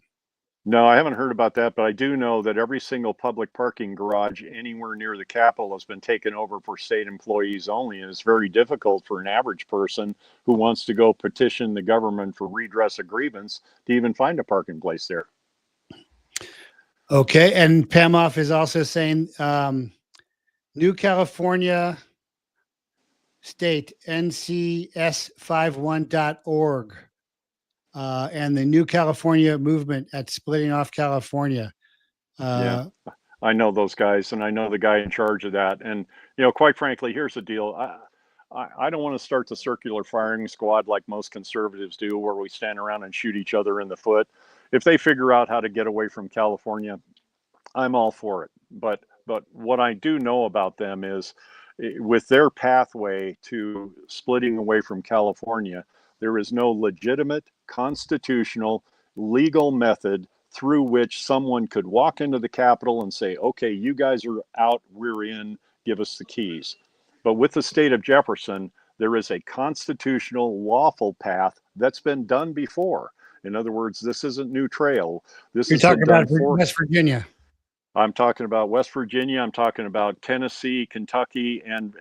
No, I haven't heard about that, but I do know that every single public parking garage anywhere near the Capitol has been taken over for state employees only, and it's very difficult for an average person who wants to go petition the government for redress of grievance to even find a parking place there. Okay, and PAMOF is also saying New California State, ncs51.org. And the New California movement at Splitting Off California. Yeah, I know those guys, and I know the guy in charge of that. And, quite frankly, here's the deal. I don't want to start the circular firing squad like most conservatives do, where we stand around and shoot each other in the foot. If they figure out how to get away from California, I'm all for it. But what I do know about them is, with their pathway to splitting away from California, there is no legitimate, constitutional, legal method through which someone could walk into the Capitol and say, okay, you guys are out, we're in, give us the keys. But with the state of Jefferson, there is a constitutional, lawful path that's been done before. In other words, this isn't new trail. You're talking about West Virginia. I'm talking about West Virginia. I'm talking about Tennessee, Kentucky, and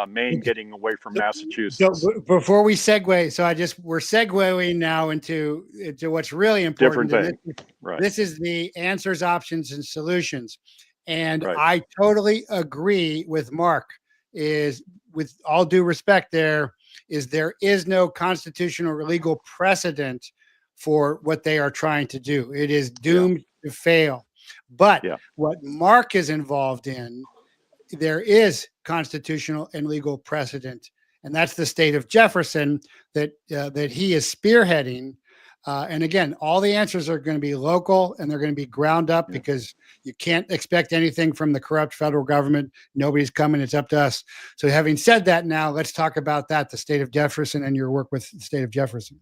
Maine getting away from Massachusetts. So before we segue, we're segueing now into what's really important. Different thing. This is the answers, options, and solutions. And Right. I totally agree with Mark. Is with all due respect, there is no constitutional or legal precedent for what they are trying to do. It is doomed to fail. But Yeah. what Mark is involved in, there is constitutional and legal precedent, and that's the state of Jefferson that that he is spearheading. And again, all the answers are going to be local and they're going to be ground up Yeah. because you can't expect anything from the corrupt federal government. Nobody's coming. It's up to us. So, having said that, now let's talk about that, the state of Jefferson and your work with the state of Jefferson.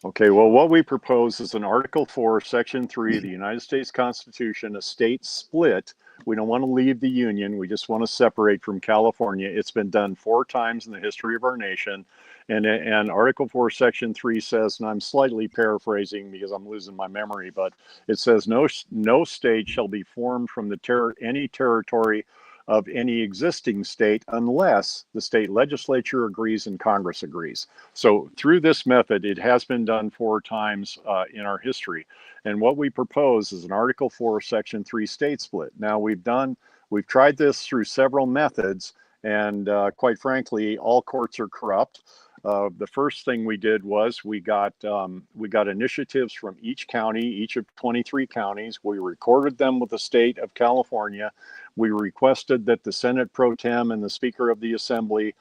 Okay, well, what we propose is in Article 4, Section 3 of the United States Constitution, a state split. We don't want to leave the Union. We just want to separate from California. It's been done 4 times in the history of our nation. And Article 4, Section 3 says, and I'm slightly paraphrasing because I'm losing my memory, but it says no state shall be formed from any territory of any existing state unless the state legislature agrees and Congress agrees. So through this method, it has been done 4 times in our history. And what we propose is an Article 4, Section 3 state split. Now we've tried this through several methods, and quite frankly, all courts are corrupt. The first thing we did was we got initiatives from each county, each of 23 counties. We recorded them with the state of California. We requested that the Senate Pro Tem and the Speaker of the Assembly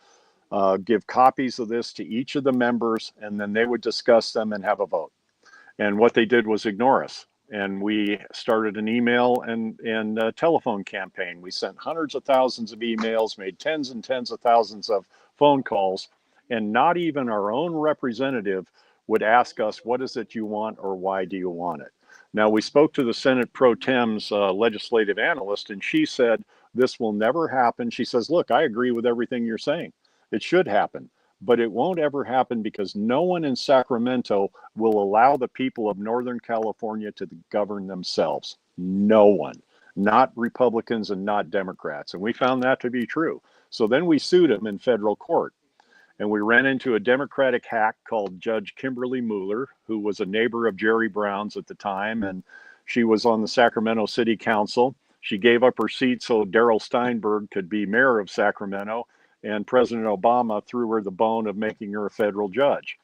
give copies of this to each of the members, and then they would discuss them and have a vote. And what they did was ignore us. And we started an email and telephone campaign. We sent hundreds of thousands of emails, made tens and tens of thousands of phone calls, and not even our own representative would ask us, what is it you want or why do you want it? Now, we spoke to the Senate Pro Tem's legislative analyst, and she said, this will never happen. She says, look, I agree with everything you're saying. It should happen, but it won't ever happen because no one in Sacramento will allow the people of Northern California to govern themselves. No one, not Republicans and not Democrats. And we found that to be true. So then we sued him in federal court. And we ran into a Democratic hack called Judge Kimberly Mueller, who was a neighbor of Jerry Brown's at the time. And she was on the Sacramento City Council. She gave up her seat so Darrell Steinberg could be mayor of Sacramento. And President Obama threw her the bone of making her a federal judge.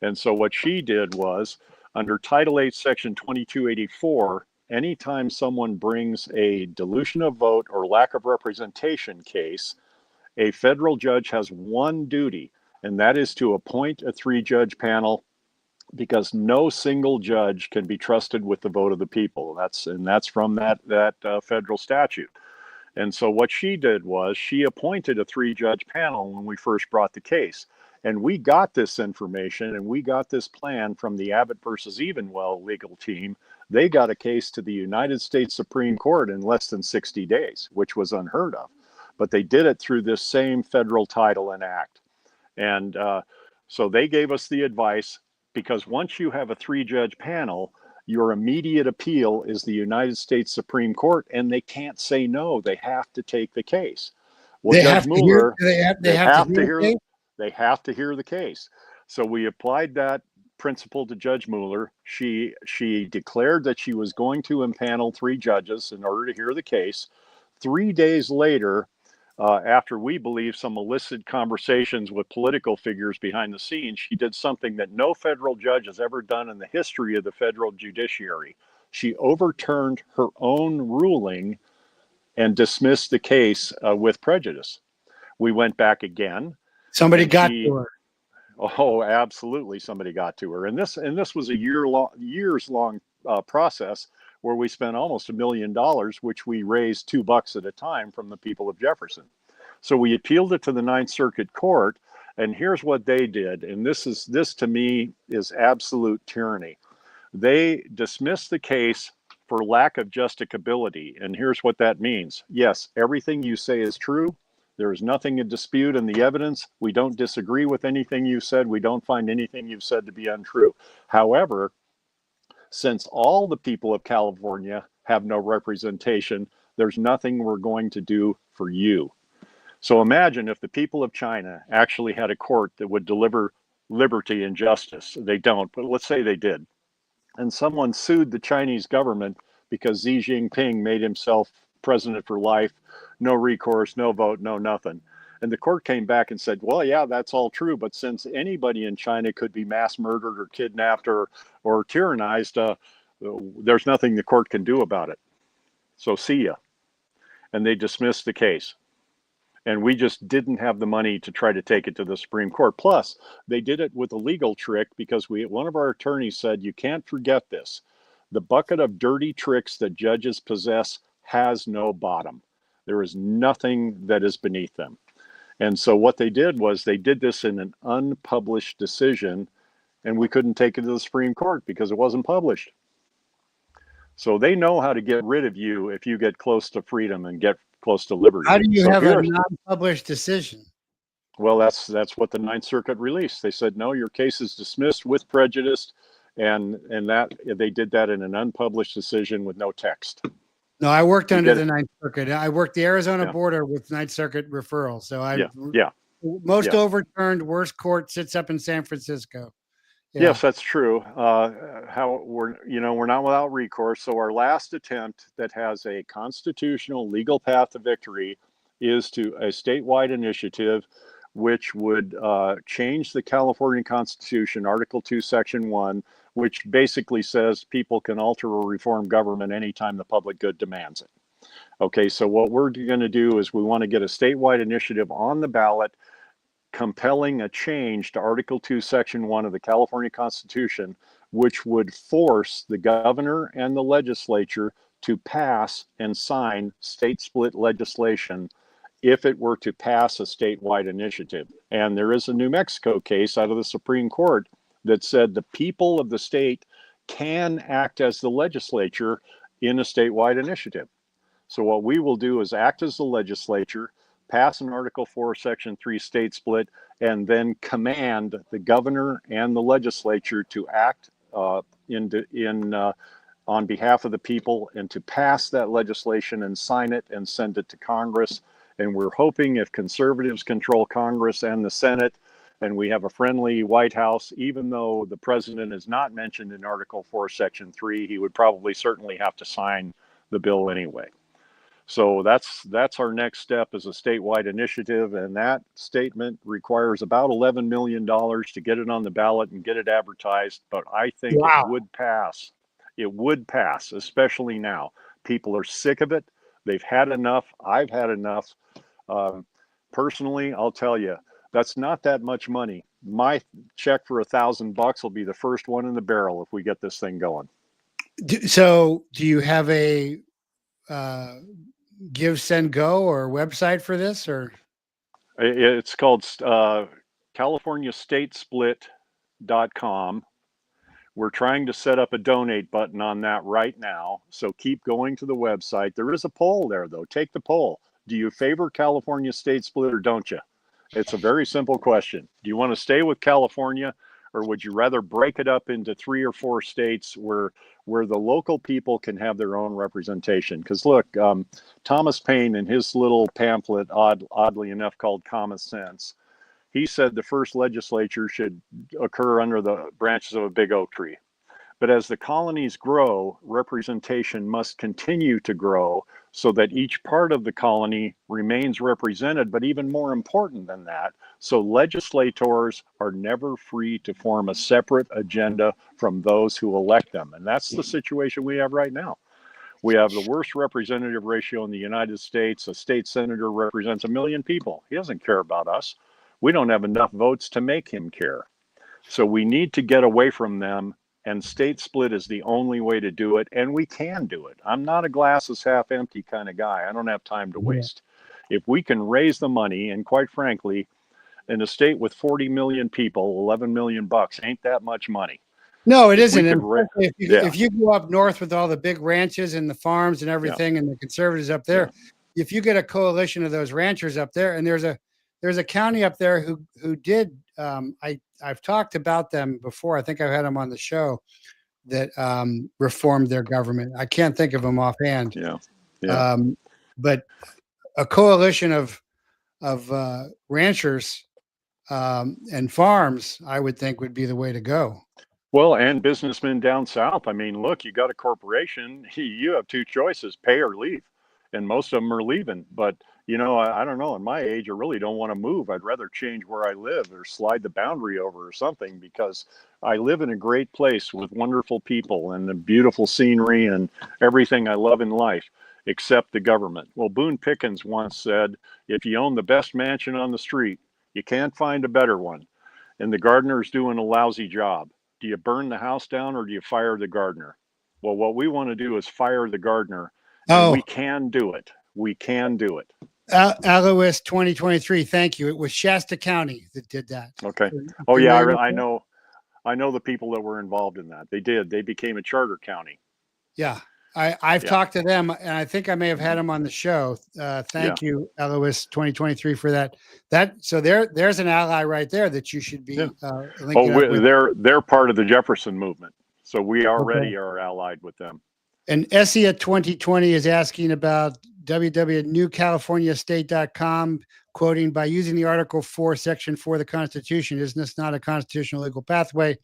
And so what she did was, under Title 8, Section 2284, anytime someone brings a dilution of vote or lack of representation case, a federal judge has one duty, and that is to appoint a 3-judge panel, because no single judge can be trusted with the vote of the people. That's from that federal statute. And so what she did was she appointed a 3-judge panel when we first brought the case. And we got this information and we got this plan from the Abbott versus Evenwell legal team. They got a case to the United States Supreme Court in less than 60 days, which was unheard of. But they did it through this same federal title and act. And so they gave us the advice, because once you have a 3-judge panel, your immediate appeal is the United States Supreme Court, and they can't say no. They have to take the case. Well, Judge Mueller, they have to hear the case. So we applied that principle to Judge Mueller. She declared that she was going to impanel 3 judges in order to hear the case. 3 days later, after we believe some illicit conversations with political figures behind the scenes, she did something that no federal judge has ever done in the history of the federal judiciary. She overturned her own ruling and dismissed the case with prejudice. We went back again. Somebody got to her. Oh, absolutely, somebody got to her. And this was a years long process where we spent almost $1 million, which we raised $2 at a time from the people of Jefferson. So we appealed it to the Ninth Circuit Court, and here's what they did. And this to me is absolute tyranny. They dismissed the case for lack of justicability. And here's what that means. Yes, everything you say is true. There is nothing in dispute in the evidence. We don't disagree with anything you said. We don't find anything you've said to be untrue. However, since all the people of California have no representation, there's nothing we're going to do for you. So imagine if the people of China actually had a court that would deliver liberty and justice. They don't, but let's say they did. And someone sued the Chinese government because Xi Jinping made himself president for life, no recourse, no vote, no nothing. And the court came back and said, well, yeah, that's all true. But since anybody in China could be mass murdered or kidnapped or tyrannized, there's nothing the court can do about it. So see ya. And they dismissed the case. And we just didn't have the money to try to take it to the Supreme Court. Plus, they did it with a legal trick because one of our attorneys said, you can't forget this. The bucket of dirty tricks that judges possess has no bottom. There is nothing that is beneath them. And so what they did was they did this in an unpublished decision, and we couldn't take it to the Supreme Court because it wasn't published. So they know how to get rid of you if you get close to freedom and get close to liberty. How do you have a non-published decision? Well, that's what the Ninth Circuit released. They said, no, your case is dismissed with prejudice, and that they did that in an unpublished decision with no text. No, I worked under the Ninth Circuit. I worked the Arizona border with Ninth Circuit referral. So most overturned, worst court sits up in San Francisco. Yeah. Yes, that's true. How we're not without recourse. So our last attempt that has a constitutional legal path to victory is to a statewide initiative, which would change the California Constitution, Article 2, Section 1, which basically says people can alter or reform government anytime the public good demands it. Okay, so what we're going to do is we want to get a statewide initiative on the ballot compelling a change to Article 2, Section 1 of the California Constitution, which would force the governor and the legislature to pass and sign state split legislation if it were to pass a statewide initiative. And there is a New Mexico case out of the Supreme Court that said the people of the state can act as the legislature in a statewide initiative. So what we will do is act as the legislature, pass an Article 4, Section 3 state split, and then command the governor and the legislature to act on behalf of the people and to pass that legislation and sign it and send it to Congress. And we're hoping if conservatives control Congress and the Senate, and we have a friendly White House, even though the president is not mentioned in Article 4, Section 3, he would probably certainly have to sign the bill anyway. So that's our next step is a statewide initiative, and that statement requires about $11 million to get it on the ballot and get it advertised. But I think it would pass. It would pass, especially now. People are sick of it. They've had enough. I've had enough. Personally, I'll tell you, that's not that much money. My check for $1,000 will be the first one in the barrel if we get this thing going. So do you have a Give, Send, Go or website for this? Or it's called CaliforniaStateSplit.com. We're trying to set up a donate button on that right now. So keep going to the website. There is a poll there, though. Take the poll. Do you favor California state split or don't you? It's a very simple question. Do you want to stay with California, or would you rather break it up into 3 or 4 states where the local people can have their own representation? Because look, Thomas Paine in his little pamphlet, oddly enough called Common Sense, he said the first legislature should occur under the branches of a big oak tree. But as the colonies grow, representation must continue to grow so that each part of the colony remains represented. But even more important than that, so legislators are never free to form a separate agenda from those who elect them. And that's the situation we have right now. We have the worst representative ratio in the United States. A state senator represents 1 million people. He doesn't care about us. We don't have enough votes to make him care. So we need to get away from them. And state split is the only way to do it, and we can do it. I'm not a glass is half empty kind of guy. I don't have time to waste. If we can raise the money, and quite frankly, in a state with 40 million people, $11 million ain't that much money. No, it isn't. If you go up north with all the big ranches and the farms and everything, and the conservatives up there, if you get a coalition of those ranchers up there, and there's a county up there who did. I've talked about them before. I think I've had them on the show that reformed their government. I can't think of them offhand. But a coalition of ranchers and farms, I would think, would be the way to go. Well, and businessmen down south. I mean, look, you got a corporation. You have 2 choices: pay or leave. and most of them are leaving. But you know, I don't know. In my age, I really don't want to move. I'd rather change where I live or slide the boundary over or something, because I live in a great place with wonderful people and the beautiful scenery and everything I love in life, except the government. Well, Boone Pickens once said, if you own the best mansion on the street, you can't find a better one. And the gardener's doing a lousy job. Do you burn the house down or do you fire the gardener? Well, what we want to do is fire the gardener, and we Oh, can do it. We can do it. Alois 2023. Thank you. It was Shasta County that did that. Okay. Are you Oh yeah, familiar with I that? know. I know the people that were involved in that. They did. They became a charter county. Yeah. I've Yeah. talked to them, and I think I may have had them on the show. Yeah. Thank you, Alois 2023, for that. So there's an ally right there that you should Yeah. be linking up with. They're part of the Jefferson movement, so we already Okay. are allied with them. And Essie at 2020 is asking about www.newcaliforniastate.com, quoting, by using the Article 4, Section 4 of the Constitution, isn't this not a constitutional legal pathway?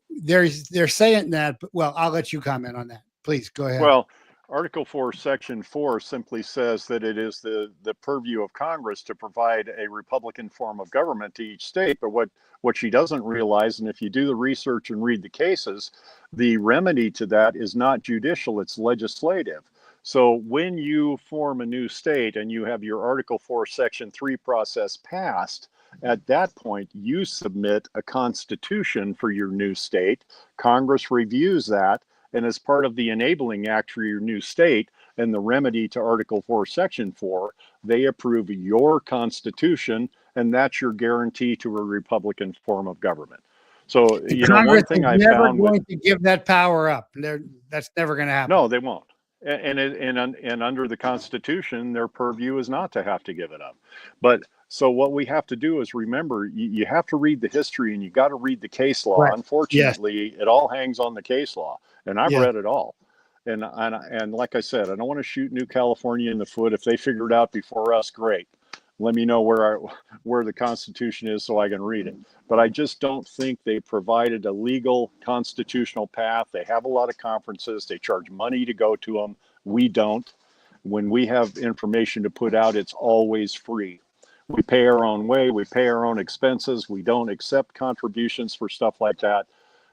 They're saying that, but well, I'll let you comment on that. Please go ahead. Well, Article 4, Section 4 simply says that it is the purview of Congress to provide a Republican form of government to each state. But what she doesn't realize, and if you do the research and read the cases, the remedy to that is not judicial, it's legislative. So when you form a new state and you have your Article 4, Section 3 process passed, at that point, you submit a constitution for your new state. Congress reviews that, and as part of the enabling act for your new state and the remedy to Article 4, Section 4, they approve your constitution, and that's your guarantee to a Republican form of government. So, And you know, Congress one thing is I never found with, going to give that power up. That's never going to happen. no, they won't. And under the Constitution, their purview is not to have to give it up. But so what we have to do is remember, you have to read the history and you got to read the case law. Right. Yes. Unfortunately, it all hangs on the case law, and I've Yeah. read it all. And like I said, I don't want to shoot New California in the foot. If they figure it out before us, great. Let me know where the Constitution is so I can read it. But I just don't think they provided a legal constitutional path. They have a lot of conferences. They charge money to go to them. We don't. When we have information to put out, it's always free. We pay our own way. We pay our own expenses. We don't accept contributions for stuff like that.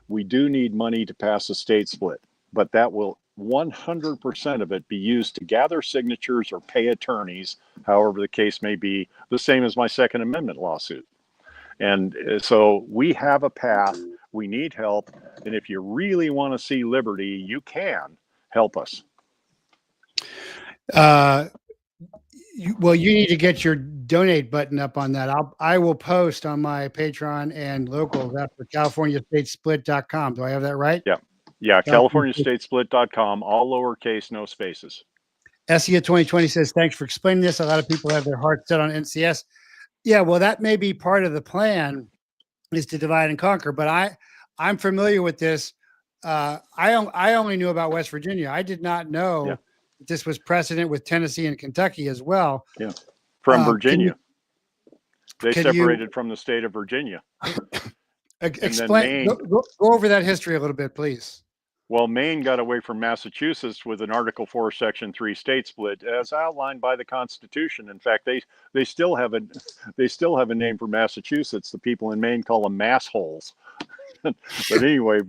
We do need money to pass a state split, but that will 100% of it be used to gather signatures or pay attorneys, however the case may be, the same as my Second Amendment lawsuit. And so we have a path, we need help, and if you really want to see liberty, you can help us. Well, you need to get your donate button up on that. I will post on my Patreon and local that for CaliforniaStateSplit.com. Do I have that right? Yeah. Yeah. CaliforniaStateSplit.com, all lowercase, no spaces. Essia 2020 says, thanks for explaining this. A lot of people have their hearts set on NCS. Yeah, well, that may be part of the plan, is to divide and conquer. But I'm familiar with this. I only knew about West Virginia. I did not know that this was precedent with Tennessee and Kentucky as well. Yeah, from Virginia. They separated from the state of Virginia. Explain. Go over that history a little bit, please. Well, Maine got away from Massachusetts with an Article 4, Section 3 state split, as outlined by the Constitution. In fact, they still have a name for Massachusetts. The people in Maine call them massholes. But anyway,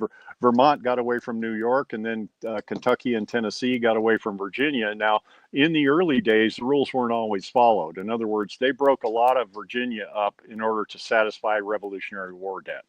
Vermont got away from New York, and then Kentucky and Tennessee got away from Virginia. Now, in the early days, the rules weren't always followed. In other words, they broke a lot of Virginia up in order to satisfy Revolutionary War debt.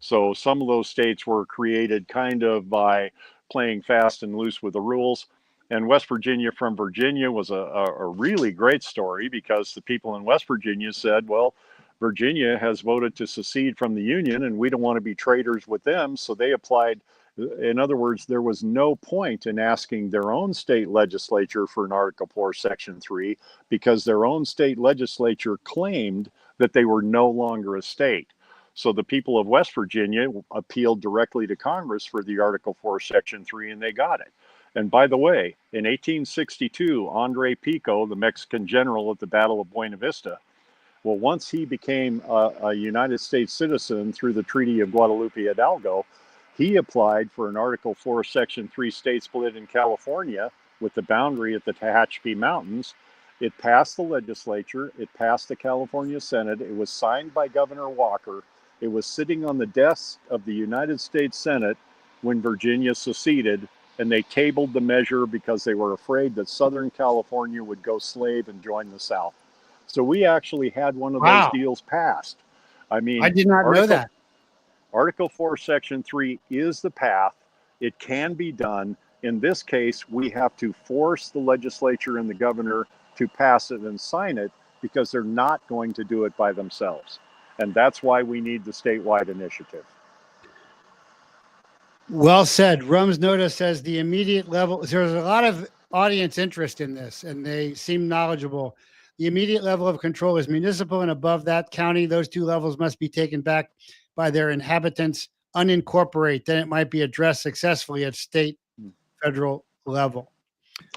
So some of those states were created kind of by playing fast and loose with the rules. And West Virginia from Virginia was a really great story, because the people in West Virginia said, well, Virginia has voted to secede from the Union and we don't want to be traitors with them. So they applied. In other words, there was no point in asking their own state legislature for an Article 4, Section 3, because their own state legislature claimed that they were no longer a state. So the people of West Virginia appealed directly to Congress for the Article 4, Section 3, and they got it. And by the way, in 1862, Andre Pico, the Mexican general at the Battle of Buena Vista, well, once he became a United States citizen through the Treaty of Guadalupe Hidalgo, he applied for an Article 4, Section 3 state split in California with the boundary at the Tehachapi Mountains. It passed the legislature. It passed the California Senate. It was signed by Governor Walker. It was sitting on the desk of the United States Senate when Virginia seceded, and they tabled the measure because they were afraid that Southern California would go slave and join the South. So we actually had one of those Wow. deals passed. I I mean, did not know that. Article 4, Section 3 is the path. It can be done. In this case, we have to force the legislature and the governor to pass it and sign it because they're not going to do it by themselves. And that's why we need the statewide initiative. Well said. Rum's Nota says the immediate level, there's a lot of audience interest in this, and they seem knowledgeable. The immediate level of control is municipal, and above that, county. Those two levels must be taken back by their inhabitants, unincorporate. Then it might be addressed successfully at state, federal level.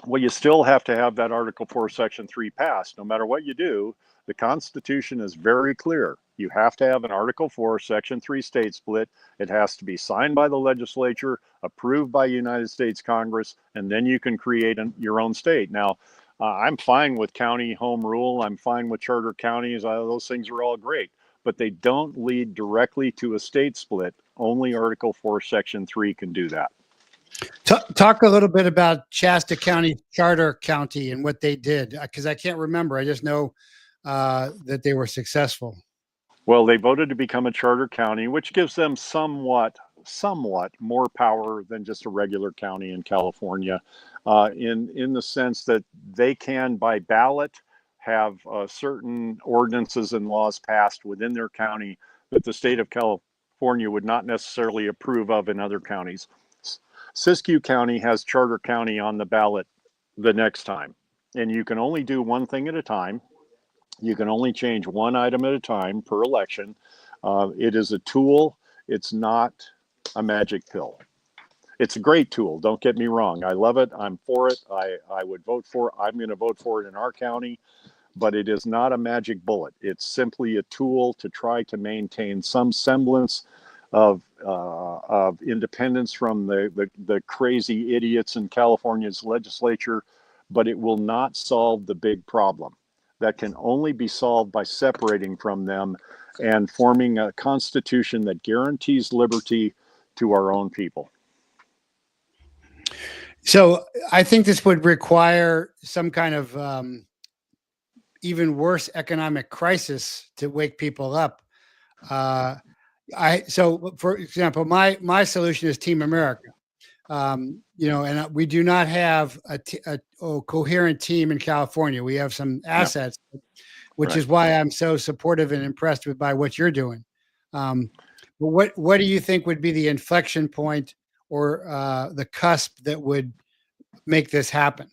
Well, you still have to have that Article 4, Section 3 passed. No matter what you do, the Constitution is very clear. You have to have an Article 4, Section 3 state split. It has to be signed by the legislature, approved by United States Congress, and then you can create your own state. Now, I'm fine with county home rule. I'm fine with charter counties. Those things are all great, but they don't lead directly to a state split. Only Article 4, Section 3 can do that. Talk a little bit about Shasta County Charter County and what they did, because I can't remember. I just know that they were successful. Well, they voted to become a charter county, which gives them somewhat more power than just a regular county in California, in the sense that they can, by ballot, have certain ordinances and laws passed within their county that the state of California would not necessarily approve of in other counties. Siskiyou County has charter county on the ballot the next time, and you can only do one thing at a time. You can only change one item at a time per election. It is a tool. It's not a magic pill. It's a great tool. Don't get me wrong. I love it. I'm for it. I would vote for it. I'm going to vote for it in our county, but it is not a magic bullet. It's simply a tool to try to maintain some semblance of independence from the crazy idiots in California's legislature, but it will not solve the big problem. That can only be solved by separating from them and forming a constitution that guarantees liberty to our own people. So I think this would require some kind of even worse economic crisis to wake people up. So for example, my solution is Team America. And we do not have a coherent team in California. We have some assets, which is why I'm so supportive and impressed by what you're doing. But what do you think would be the inflection point or the cusp that would make this happen?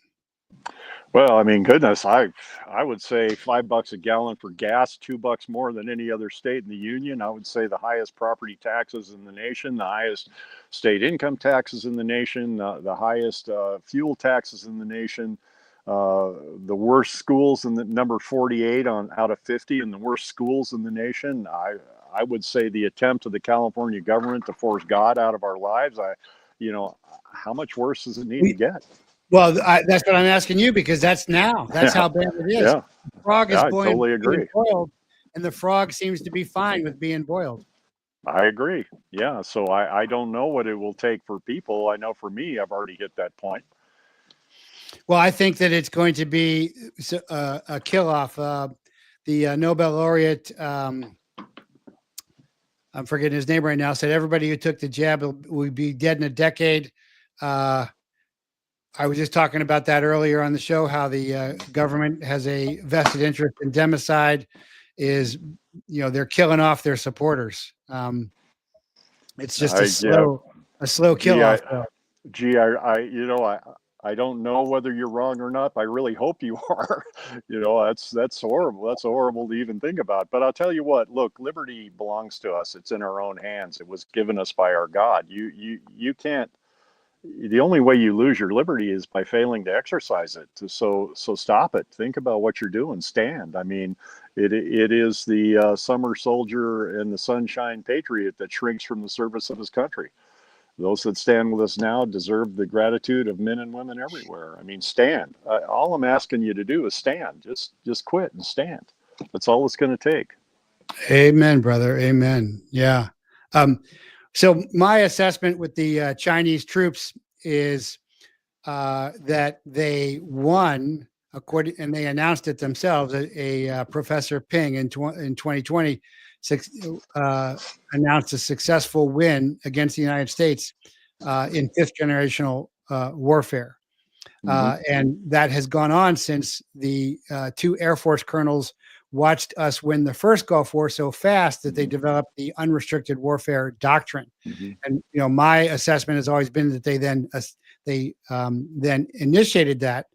Well, I mean, goodness, I would say $5 a gallon for gas, $2 more than any other state in the union. I would say the highest property taxes in the nation, the highest state income taxes in the nation, the highest fuel taxes in the nation, the worst schools in the number 48 out of 50, and the worst schools in the nation. I would say the attempt of the California government to force God out of our lives. How much worse does it need to get? Well, that's what I'm asking you, because that's now. That's how bad it is. Yeah. The frog is I totally agree. boiled, and the frog seems to be fine with being boiled. I agree. Yeah. So I don't know what it will take for people. I know for me, I've already hit that point. Well, I think that it's going to be a kill-off. The Nobel laureate, I'm forgetting his name right now, said everybody who took the jab will be dead in a decade. I was just talking about that earlier on the show, how the government has a vested interest in democide. They're killing off their supporters. It's just a slow kill off. I don't know whether you're wrong or not. I really hope you are. That's horrible. That's horrible to even think about. But I'll tell you what, look, liberty belongs to us. It's in our own hands. It was given us by our God. You can't. The only way you lose your liberty is by failing to exercise it. So stop it. Think about what you're doing. Stand. I mean, it is the summer soldier and the sunshine patriot that shrinks from the service of his country. Those that stand with us now deserve the gratitude of men and women everywhere. I mean, stand. All I'm asking you to do is stand. Just quit and stand. That's all it's going to take. Amen, brother. Amen. Yeah. So my assessment with the Chinese troops is that they won, according, and they announced it themselves. Professor Ping in 2020 announced a successful win against the United States in fifth generational warfare. And that has gone on since the two Air Force colonels watched us win the first Gulf War so fast that they developed the unrestricted warfare doctrine. And my assessment has always been that they then initiated that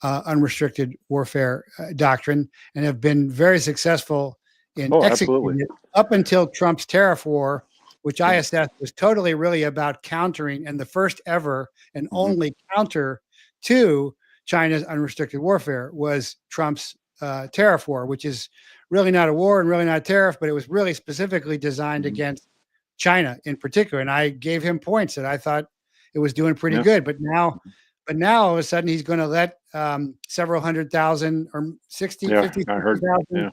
unrestricted warfare doctrine and have been very successful in executing it up until Trump's tariff war, which I assessed was totally really about countering, and the first ever and only counter to China's unrestricted warfare was Trump's tariff war, which is really not a war and really not a tariff, but it was really specifically designed against China in particular. And I gave him points that I thought it was doing pretty good. But now all of a sudden he's going to let several 100,000 or 50,000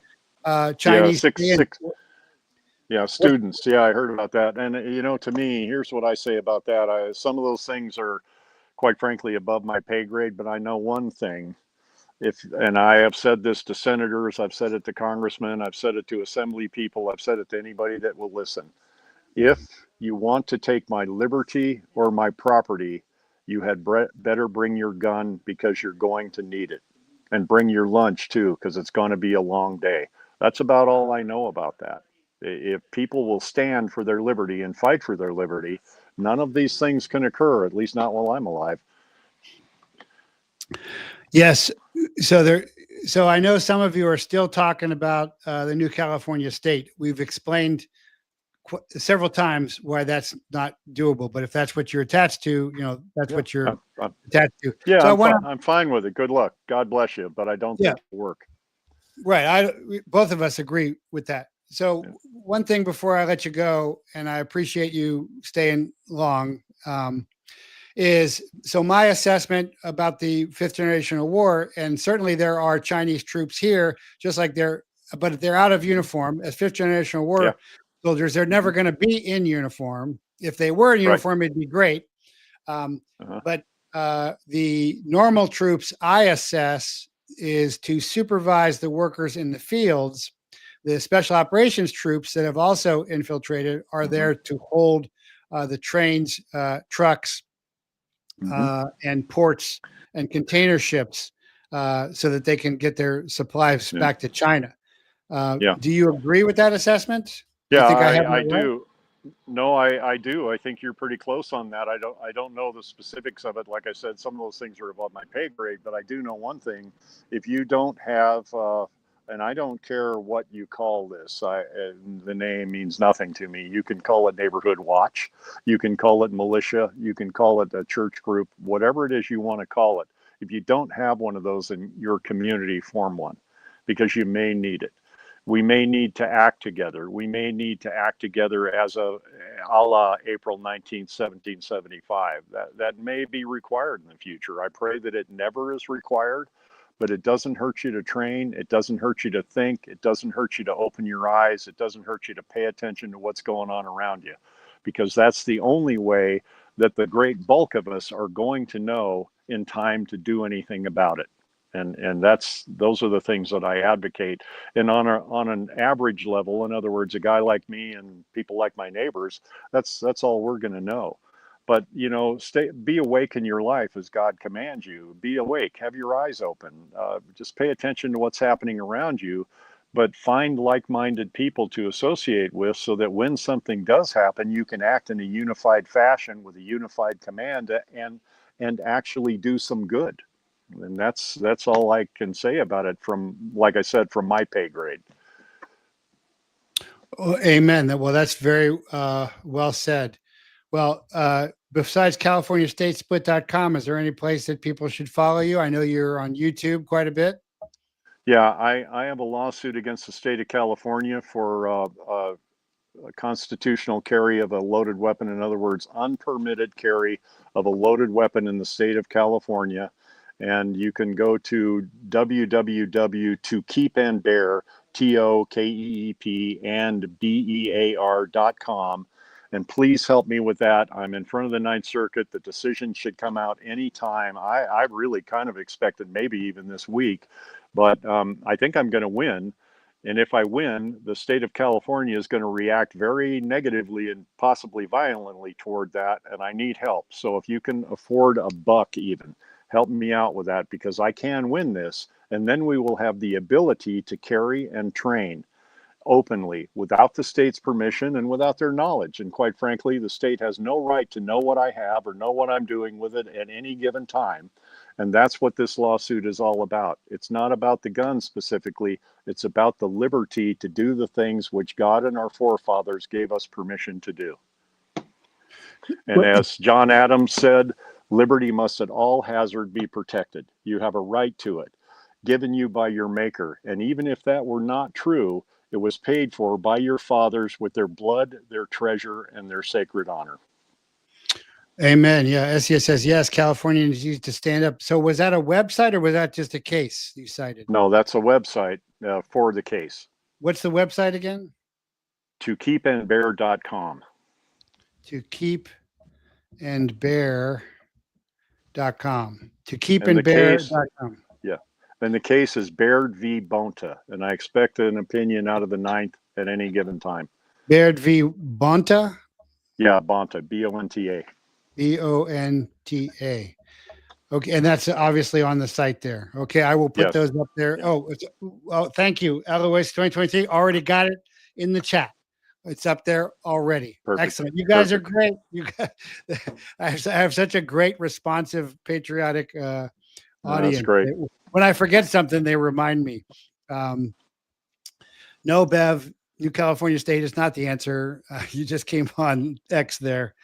Chinese students. Yeah, I heard about that. And to me, here's what I say about that. Some of those things are, quite frankly, above my pay grade, but I know one thing. And I have said this to senators, I've said it to congressmen, I've said it to assembly people, I've said it to anybody that will listen. If you want to take my liberty or my property, you had better bring your gun, because you're going to need it. And bring your lunch too, because it's going to be a long day. That's about all I know about that. If people will stand for their liberty and fight for their liberty, none of these things can occur, at least not while I'm alive. Yes. So I know some of you are still talking about the new California state. We've explained several times why that's not doable, but if that's what you're attached to, that's what you're attached to. Yeah, so I'm fine with it. Good luck. God bless you, but I don't think it'll work. Right. Both of us agree with that. So one thing before I let you go, and I appreciate you staying long, is so my assessment about the fifth generational war, and certainly there are Chinese troops here, just like but they're out of uniform as fifth generational war soldiers. They're never going to be in uniform. If they were in uniform, it'd be great. But the normal troops I assess is to supervise the workers in the fields. The special operations troops that have also infiltrated are there to hold the trains, trucks, and ports and container ships so that they can get their supplies back to China. Do you agree with that assessment? Yeah, I do. No, I do. I think you're pretty close on that. I don't know the specifics of it. Like I said, some of those things are above my pay grade, but I do know one thing. If you don't have, and I don't care what you call this, the name means nothing to me. You can call it neighborhood watch. You can call it militia. You can call it a church group, whatever it is you want to call it. If you don't have one of those in your community, form one, because you may need it. We may need to act together. We may need to act together as a la April 19th, 1775. That may be required in the future. I pray that it never is required, but it doesn't hurt you to train. It doesn't hurt you to think. It doesn't hurt you to open your eyes. It doesn't hurt you to pay attention to what's going on around you, because that's the only way that the great bulk of us are going to know in time to do anything about it. And those are the things that I advocate. And on an average level, in other words, a guy like me and people like my neighbors, that's all we're going to know. But be awake in your life as God commands you. Be awake. Have your eyes open. Just pay attention to what's happening around you. But find like-minded people to associate with, so that when something does happen, you can act in a unified fashion with a unified command and actually do some good. And that's all I can say about it from, like I said, from my pay grade. Amen. Well, that's very well said. Well, besides CaliforniaStateSplit.com, is there any place that people should follow you? I know you're on YouTube quite a bit. Yeah, I have a lawsuit against the state of California for constitutional carry of a loaded weapon. In other words, unpermitted carry of a loaded weapon in the state of California. And you can go to www.tokeepandbear, TOKEEP and BEAR.com. And please help me with that. I'm in front of the Ninth Circuit. The decision should come out anytime. I really kind of expected maybe even this week, but I think I'm going to win. And if I win, the state of California is going to react very negatively and possibly violently toward that. And I need help. So if you can afford a buck even, help me out with that, because I can win this. And then we will have the ability to carry and train openly without the state's permission and without their knowledge. And quite frankly, the state has no right to know what I have or know what I'm doing with it at any given time. And that's what this lawsuit is all about. It's not about the gun specifically. It's about the liberty to do the things which God and our forefathers gave us permission to do. And as John Adams said, liberty must at all hazard be protected. You have a right to it, given you by your maker. And even if that were not true, it was paid for by your fathers with their blood, their treasure, and their sacred honor. Amen. Yeah. SES says, yes, Californians used to stand up. So was that a website or was that just a case you cited? No, that's a website for the case. What's the website again? tokeepandbear.com. tokeepandbear.com. tokeepandbear.com. Yeah. And the case is BAIRD v. Bonta. And I expect an opinion out of the Ninth at any given time. BAIRD v. Bonta? Yeah, Bonta. B-O-N-T-A. B-O-N-T-A. Okay, and that's obviously on the site there. Okay, I will put those up there. Yeah. Oh, thank you. LOS 2023 already got it in the chat. It's up there already. Perfect. Excellent. You guys are great. You guys, I have such a great, responsive, patriotic audience. That's great. When I forget something, they remind me. No, Bev, New California State is not the answer. You just came on X there.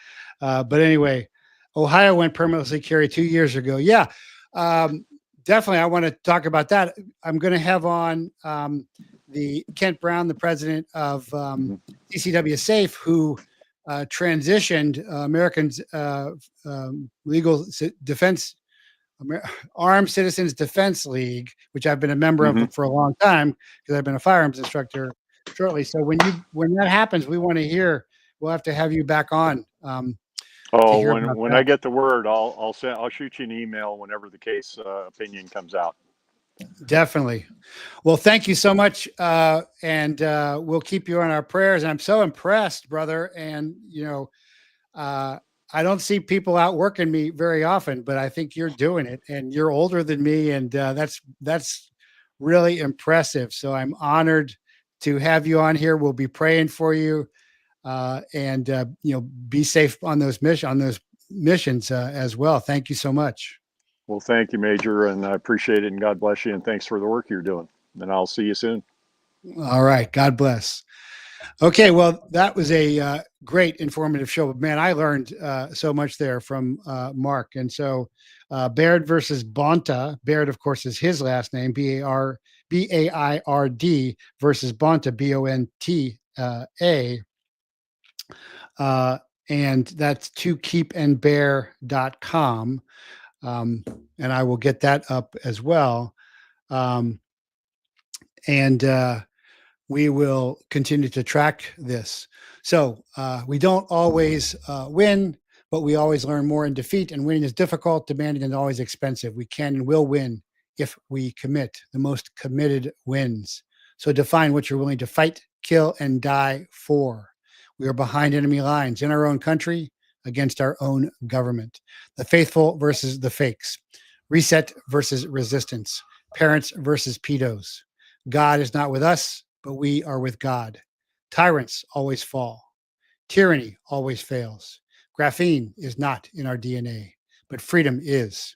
But anyway, Ohio went permanently carry 2 years ago. Yeah, definitely. I want to talk about that. I'm going to have on the Kent Brown, the president of CCW Safe, who transitioned Americans Legal Defense, Armed Citizens Defense League, which I've been a member of for a long time because I've been a firearms instructor shortly. So when that happens, we want to hear. We'll have to have you back on. When I get the word, I'll shoot you an email whenever the case opinion comes out. Definitely. Well, thank you so much, and we'll keep you on our prayers. And I'm so impressed, brother. And I don't see people out working me very often, but I think you're doing it, and you're older than me, and that's really impressive. So I'm honored to have you on here. We'll be praying for you. And be safe on those missions as well. Thank you so much. Well, thank you, Major, and I appreciate it, and God bless you, and thanks for the work you're doing. And I'll see you soon. All right. God bless. Okay. Well, that was a great informative show. But man, I learned so much there from Mark. And so BAIRD versus Bonta. BAIRD, of course, is his last name, B-A-I-R-D versus Bonta, B-O-N-T-A. And that's tokeepandbear.com. And I will get that up as well. We will continue to track this. So we don't always win, but we always learn more in defeat. And winning is difficult, demanding, and always expensive. We can and will win if we commit. The most committed wins. So define what you're willing to fight, kill, and die for. We are behind enemy lines in our own country against our own government. The faithful versus the fakes. Reset versus resistance. Parents versus pedos. God is not with us, but we are with God. Tyrants always fall. Tyranny always fails. Graphene is not in our DNA, but freedom is.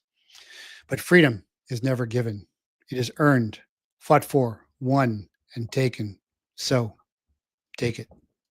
But freedom is never given. It is earned, fought for, won, and taken. So take it.